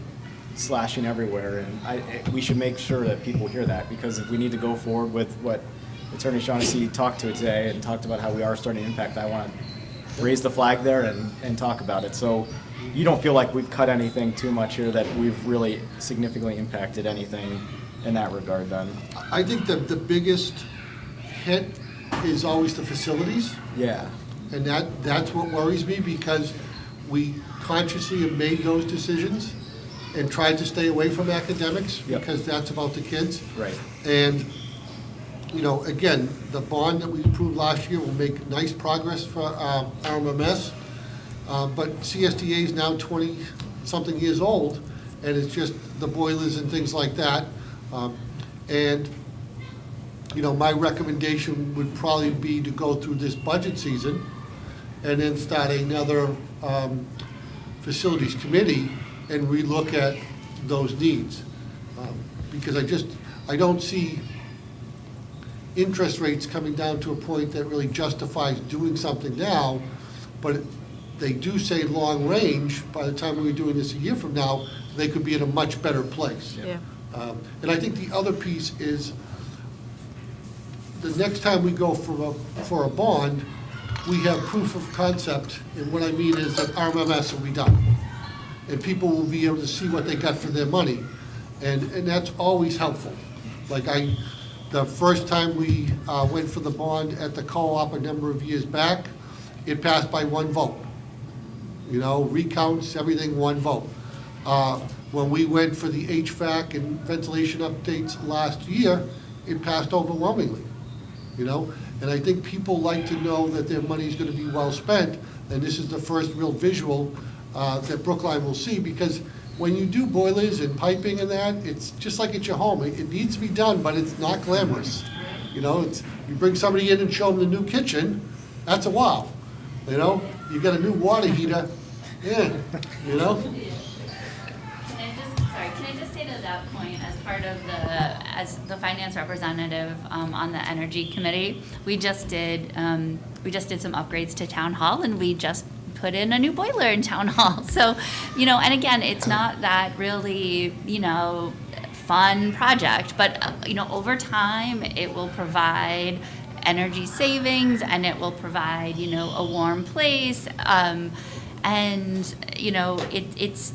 slashing everywhere. And we should make sure that people hear that, because if we need to go forward with what Attorney Shaughnessy talked to today and talked about how we are starting to impact, I want to raise the flag there and talk about it. So you don't feel like we've cut anything too much here, that we've really significantly impacted anything in that regard then? I think that the biggest hit is always the facilities. Yeah. And that's what worries me, because we consciously have made those decisions and tried to stay away from academics, Yep. because that's about the kids. Right. And, again, the bond that we approved last year will make nice progress for RMMS. But CSDA is now 20-something years old, and it's just the boilers and things like that. My recommendation would probably be to go through this budget season and then start another facilities committee and relook at those needs. Because I don't see interest rates coming down to a point that really justifies doing something now, but they do say long range, by the time we're doing this a year from now, they could be in a much better place. Yeah. And I think the other piece is, the next time we go for a bond, we have proof of concept, and what I mean is that RMMS will be done. And people will be able to see what they got for their money, and that's always helpful. Like the first time we went for the bond at the co-op a number of years back, it passed by one vote. Recounts, everything, one vote. When we went for the HVAC and ventilation updates last year, it passed overwhelmingly. And I think people like to know that their money is going to be well spent, and this is the first real visual that Brookline will see, because when you do boilers and piping and that, it's just like at your home. It needs to be done, but it's not glamorous. You bring somebody in and show them the new kitchen, that's a wow. You got a new water heater, yeah, Can I just say to that point, as the finance representative on the energy committee, we just did some upgrades to town hall, and we just put in a new boiler in town hall. So, and again, it's not that really, fun project, but over time, it will provide energy savings, and it will provide, a warm place. It's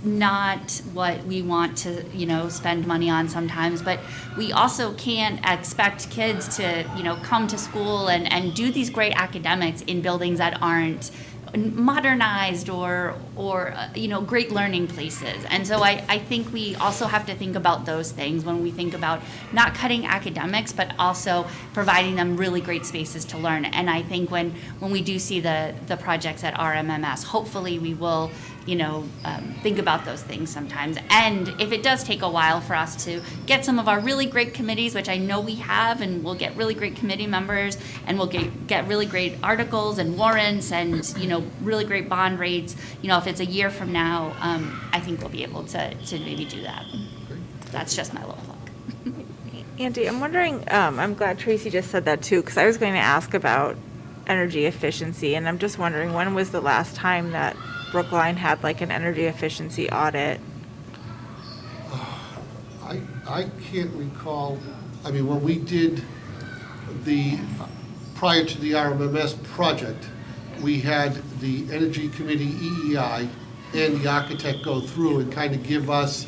not what we want to, spend money on sometimes, but we also can't expect kids to, come to school and do these great academics in buildings that aren't modernized or great learning places. And so I think we also have to think about those things when we think about not cutting academics, but also providing them really great spaces to learn. And I think when we do see the projects at RMMS, hopefully we will think about those things sometimes. And if it does take a while for us to get some of our really great committees, which I know we have, and we'll get really great committee members, and we'll get really great articles and warrants and, really great bond rates, if it's a year from now, I think we'll be able to maybe do that. That's just my little plug. Andy, I'm wondering, I'm glad Tracy just said that too, because I was going to ask about energy efficiency, and I'm just wondering, when was the last time that Brookline had like an energy efficiency audit? I can't recall, when we did prior to the RMMS project, we had the Energy Committee, EEI, and the architect go through and kind of give us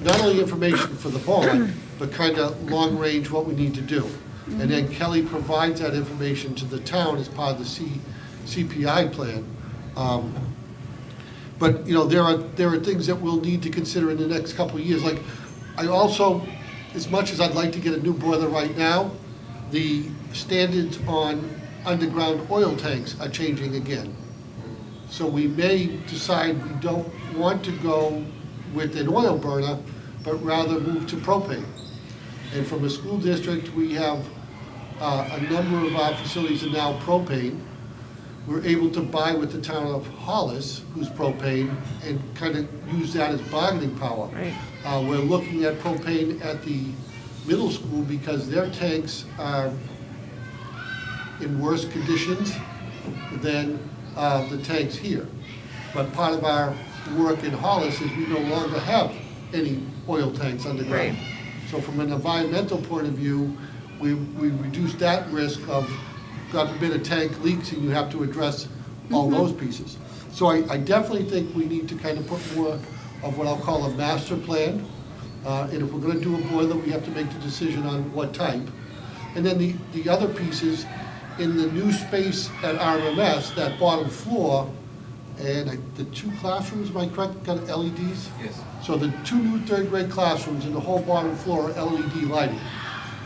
not only information for the bond, but kind of long range what we need to do. And then Kelly provides that information to the town as part of the CPI plan. But, there are things that we'll need to consider in the next couple of years. Like, I also, as much as I'd like to get a new boiler right now, the standards on underground oil tanks are changing again. So we may decide we don't want to go with an oil burner, but rather move to propane. And from a school district, we have a number of our facilities are now propane. We're able to buy with the town of Hollis, who's propane, and kind of use that as bargaining power. Right. We're looking at propane at the middle school because their tanks are in worse conditions than the tanks here. But part of our work in Hollis is we no longer have any oil tanks underground. Right. So from an environmental point of view, we reduce that risk of, God forbid, a tank leaks and you have to address all those pieces. So I definitely think we need to kind of put more of what I'll call a master plan. And if we're gonna do a boiler, we have to make the decision on what type. And then the other pieces, in the new space at RMS, that bottom floor, and the two classrooms, am I correct, got LEDs? Yes. So the two new third grade classrooms and the whole bottom floor are LED lighting,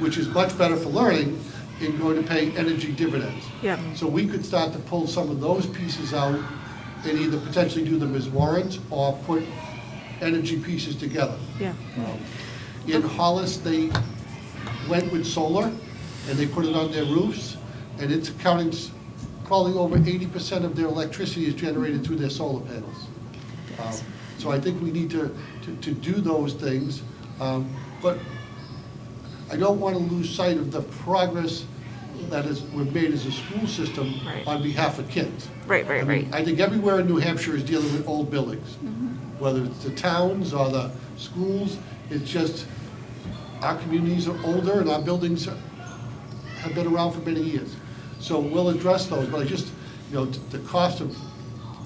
which is much better for learning and going to pay energy dividends. Yep. So we could start to pull some of those pieces out and either potentially do them as warrants or put energy pieces together. Yeah. In Hollis, they went with solar and they put it on their roofs, and it's accounting, probably over 80% of their electricity is generated through their solar panels. So I think we need to do those things, but I don't want to lose sight of the progress that we've made as a school system Right. on behalf of kids. Right. I think everywhere in New Hampshire is dealing with old buildings, whether it's the towns or the schools. It's just, our communities are older and our buildings have been around for many years. So we'll address those, but I just, the cost of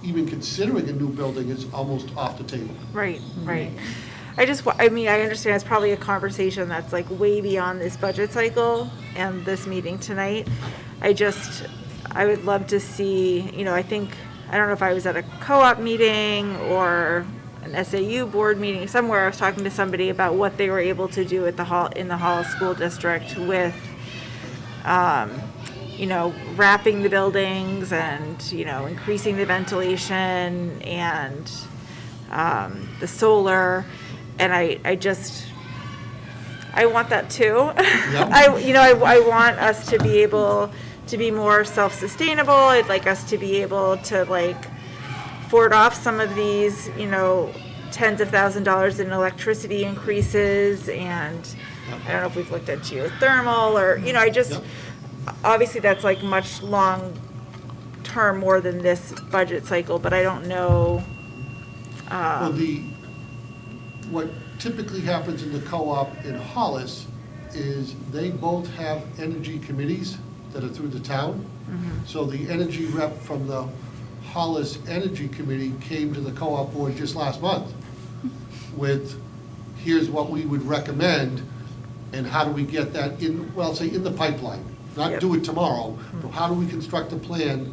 even considering a new building is almost off the table. Right. I understand it's probably a conversation that's like way beyond this budget cycle and this meeting tonight. I would love to see, I don't know if I was at a co-op meeting or an SAU board meeting, somewhere I was talking to somebody about what they were able to do at in the Hollis School District with, wrapping the buildings and, increasing the ventilation and the solar. And I want that too. Yep. I want us to be able to be more self-sustainable. I'd like us to be able to forward off some of these, tens of $1,000s in electricity increases. And I don't know if we've looked at geothermal or, Yep. Obviously that's much long term, more than this budget cycle, but I don't know. Well, what typically happens in the co-op in Hollis is they both have energy committees that are through the town. So the energy rep from the Hollis Energy Committee came to the co-op board just last month with, here's what we would recommend, and how do we get that in, well, say, in the pipeline. Not Yep. do it tomorrow, but how do we construct a plan?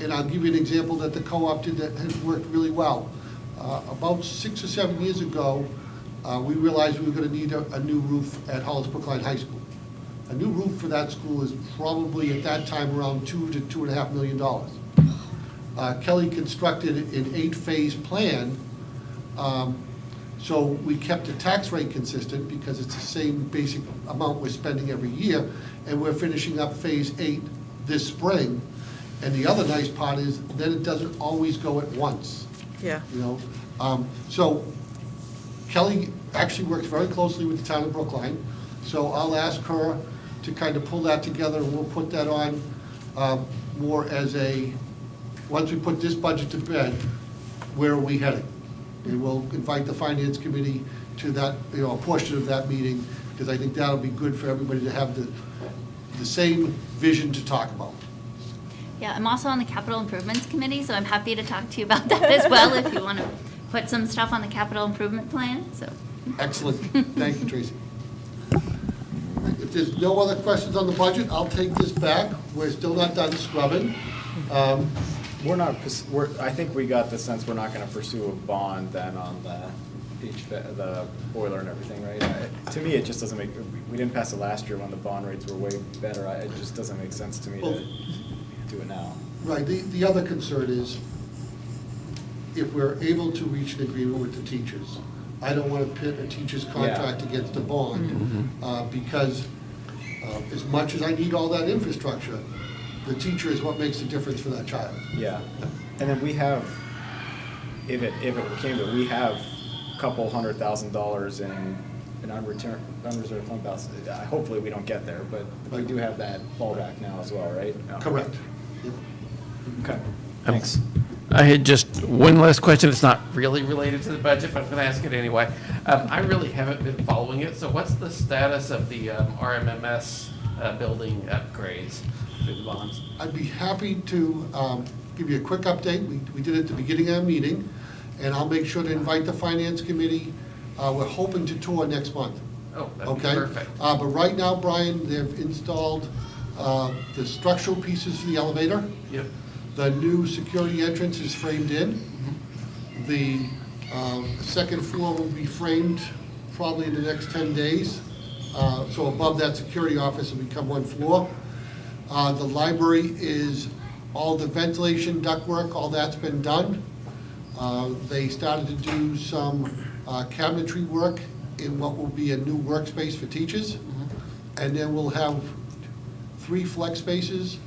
And I'll give you an example that the co-op did that has worked really well. About 6 or 7 years ago, we realized we were going to need a new roof at Hollis Brookline High School. A new roof for that school is probably at that time around $2 to $2.5 million. Kelly constructed an 8-phase plan. So we kept the tax rate consistent because it's the same basic amount we're spending every year, and we're finishing up Phase 8 this spring. And the other nice part is, then it doesn't always go at once, Yeah. you know? So Kelly actually works very closely with the town of Brookline, so I'll ask her to kind of pull that together, and we'll put that on more as a, once we put this budget to bed, where are we heading? And we'll invite the finance committee to that, you know, a portion of that meeting, because I think that'll be good for everybody to have the same vision to talk about. Yeah, I'm also on the capital improvements committee, so I'm happy to talk to you about that as well if you want to put some stuff on the capital improvement plan, so. Excellent. Thank you, Tracy. If there's no other questions on the budget, I'll take this back. We're still not done scrubbing. We're not, I think we got the sense we're not gonna pursue a bond then on the boiler and everything, right? To me, it just doesn't make, we didn't pass it last year when the bond rates were way better. It just doesn't make sense to me to do it now. Right, the other concern is, if we're able to reach an agreement with the teachers, I don't want to pit a teacher's contract against a bond, because as much as I need all that infrastructure, the teacher is what makes the difference for that child. Yeah, and then we have, if it came to it, we have a couple $100,000 in unreserved fund balance. Hopefully, we don't get there, but we do have that fallback now as well, right? Correct. Yep. Okay, thanks. I had just one last question. It's not really related to the budget, but I'm going to ask it anyway. I really haven't been following it, so what's the status of the RMMS building upgrades through the bonds? I'd be happy to give you a quick update. We did it at the beginning of our meeting, and I'll make sure to invite the finance committee. We're hoping to tour next month. Oh, that'd be Okay? perfect. But right now, Brian, they've installed the structural pieces for the elevator. Yep. The new security entrance is framed in. The second floor will be framed probably in the next 10 days. So above that security office will become one floor. The library is, all the ventilation, ductwork, all that's been done. They started to do some cabinetry work in what will be a new workspace for teachers. And then we'll have 3 flex spaces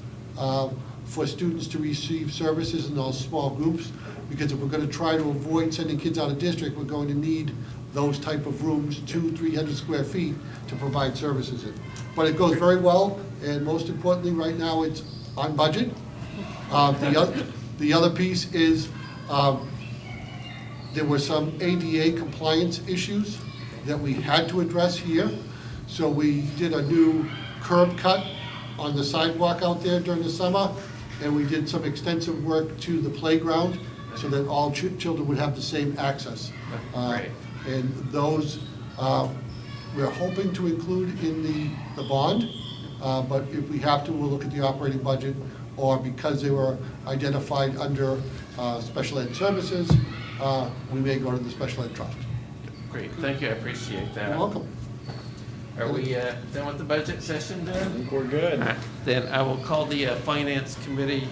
for students to receive services in those small groups, because if we're going to try to avoid sending kids out of district, we're going to need those type of rooms, 200-300 square feet, to provide services in. But it goes very well, and most importantly, right now, it's on budget. The other piece is, there were some ADA compliance issues that we had to address here. So we did a new curb cut on the sidewalk out there during the summer, and we did some extensive work to the playground so that all children would have the same access. Great. And those, we're hoping to include in the bond, but if we have to, we'll look at the operating budget, or because they were identified under special ed services, we may go to the special ed trust. Great, thank you, I appreciate that. You're welcome. Are we done with the budget session I then? think we're good. All right, then I will call the Finance Committee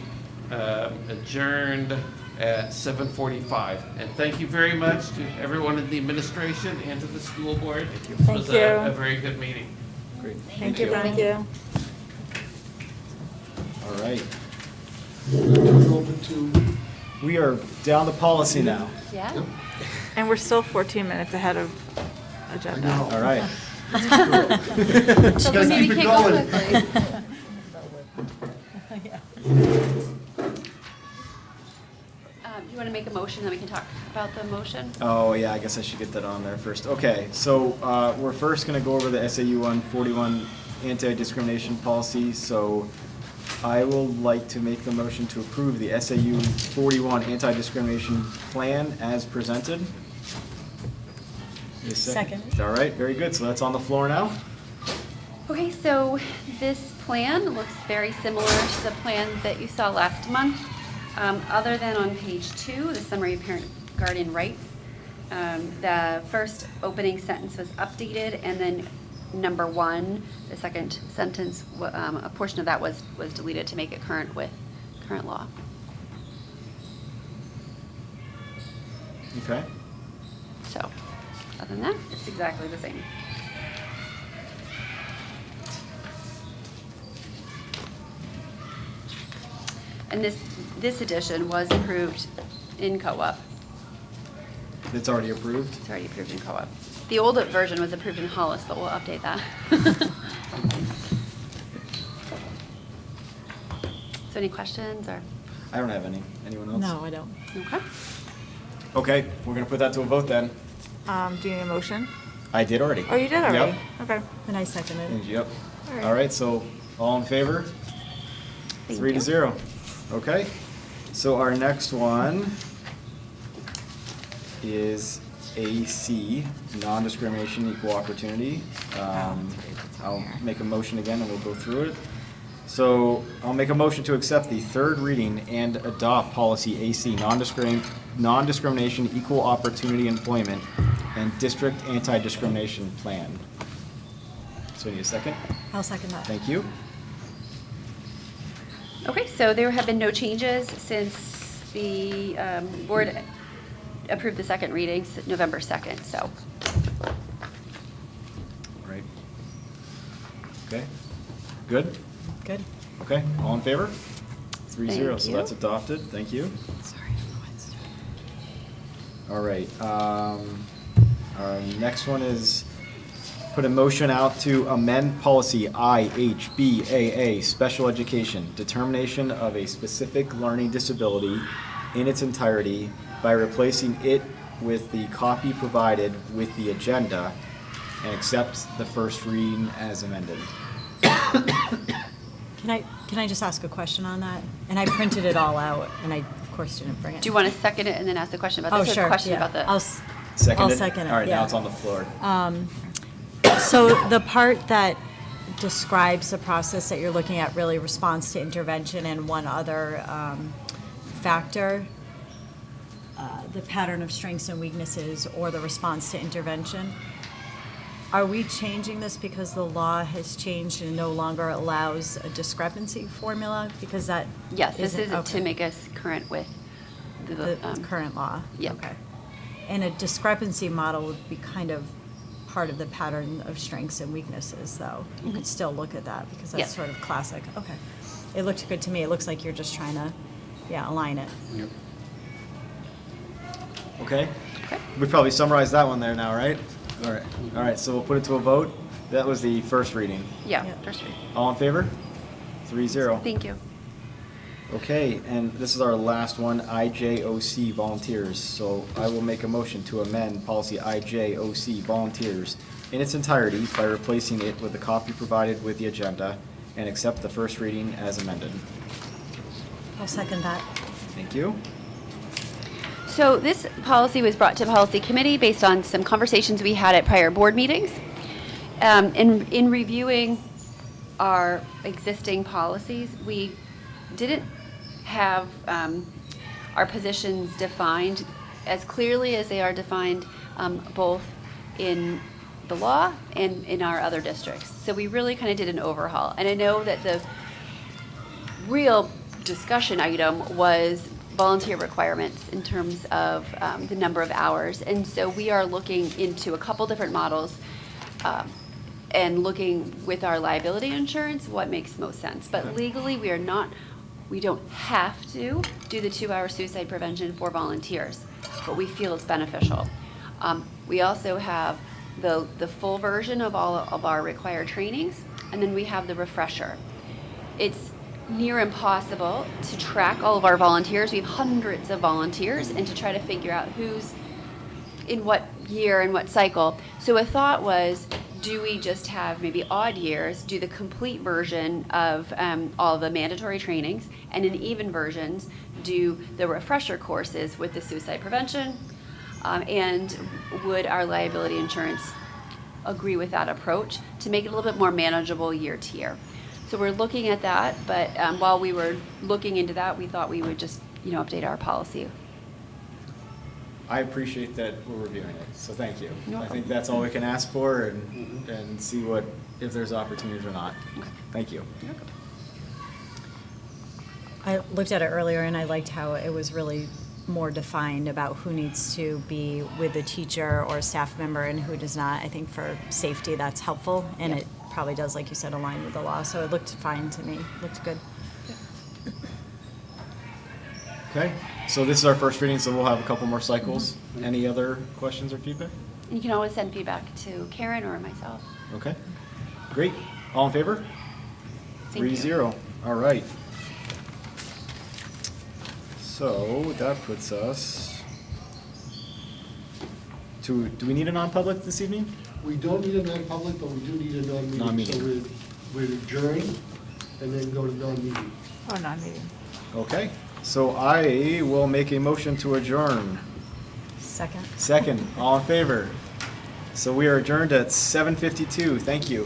adjourned at 7:45. And thank you very much to everyone in the administration and to the school board. This Thank was you. a very good meeting. Great. Thank you, Brian. All right, Turn over to, we are down to policy now. Yeah? And we're still 14 minutes ahead of I agenda. know. All right. Gotta keep it going. You want to make a motion, then we can talk about the motion? Oh, yeah, I guess I should get that on there first. Okay, so we're first going to go over the SAU 141 anti-discrimination policy. So I would like to make the motion to approve the SAU 41 anti-discrimination plan as presented. Need a Second. All right, very good. So that's on the floor now. Okay, so this plan looks very similar to the plan that you saw last month, other than on page 2, the summary of parent guardian rights. The first opening sentence was updated, and then number 1, the second sentence, a portion of that was deleted to make it current with current law. Okay. So, other than that, it's exactly the same. And this edition was approved in co-op. It's already approved? It's already approved in co-op. The old version was approved in Hollis, but we'll update that. So any questions or? I don't have any. Anyone else? No, I don't. Okay. Okay, we're gonna put that to a vote then. Do you need a motion? I did already. Oh, you did already? Yep. Okay. And I seconded it. Yep. All right. All right, so all in favor? Thank 3 to you. 0. Okay. So our next one is AC, non-discrimination, equal opportunity. I'll make a motion again and we'll go through it. So I'll make a motion to accept the third reading and adopt policy AC, non-discrimination, equal opportunity employment, and district anti-discrimination plan. So I need a second. I'll second that. Thank you. Okay, so there have been no changes since the board approved the second reading November 2nd, so. Right. Okay. Good? Good. Okay, all in favor? 3-0, Thank so you. that's adopted, thank you. Sorry. All right, our next one is put a motion out to amend policy IHBAA, special education, determination of a specific learning disability in its entirety by replacing it with the copy provided with the agenda and accept the first reading as amended. Can I just ask a question on that? And I printed it all out, and I, of course, didn't bring it. Do you want to second it and then ask the question about Oh, this? Or sure, question yeah. about the? I'll Seconded? second it, All right, now yeah. it's on the floor. So the part that describes the process that you're looking at really responds to intervention and one other factor, the pattern of strengths and weaknesses or the response to intervention. Are we changing this because the law has changed and no longer allows a discrepancy formula? Because that Yes, this isn't- is to okay. make us current with The current law? yeah. Okay. And a discrepancy model would be kind of part of the pattern of strengths and weaknesses, though. You could still look at that, because that's Yes. sort of classic. Okay. It looked good to me. It looks like you're just trying to, align it. Yep. Okay? Okay. We probably summarized that one there now, right? All right, so we'll put it to a vote. That was the first reading. Yeah, Yeah. first reading. All in favor? 3-0. Thank you. Okay, and this is our last one, IJOC volunteers. So I will make a motion to amend policy IJOC volunteers in its entirety by replacing it with the copy provided with the agenda and accept the first reading as amended. I'll second that. Thank you. So this policy was brought to policy committee based on some conversations we had at prior board meetings. In reviewing our existing policies, we didn't have our positions defined as clearly as they are defined both in the law and in our other districts. So we really kind of did an overhaul. And I know that the real discussion item was volunteer requirements in terms of the number of hours. And so we are looking into a couple different models and looking with our liability insurance what makes most sense. But legally, we don't have to do the 2-hour suicide prevention for volunteers, but we feel it's beneficial. We also have the full version of all of our required trainings, and then we have the refresher. It's near impossible to track all of our volunteers. We have hundreds of volunteers, and to try to figure out who's in what year and what cycle. So a thought was, do we just have maybe odd years, do the complete version of all the mandatory trainings, and in even versions, do the refresher courses with the suicide prevention? And would our liability insurance agree with that approach to make it a little bit more manageable year to year? So we're looking at that, but while we were looking into that, we thought we would just, update our policy. I appreciate that we're reviewing it, so thank you. No I problem. think that's all we can ask for and see if there's opportunities or not. Thank you. I looked at it earlier, and I liked how it was really more defined about who needs to be with a teacher or a staff member and who does not. I think for safety, that's helpful, and it probably does, like you said, align with the law. So it looked fine to me, looked good. Okay, so this is our first reading, so we'll have a couple more cycles. Any other questions or feedback? You can always send feedback to Karen or myself. Okay, great. All in favor? Thank you. 3-0. All right. So that puts us to, do we need a non-public this evening? We don't need a non-public, but we do need a non-meeting. Non-meeting. So we'd adjourn and then go to non-meeting. Oh, non-meeting. Okay, so I will make a motion to adjourn. Second. Second, all in favor? So we are adjourned at 7:52. Thank you.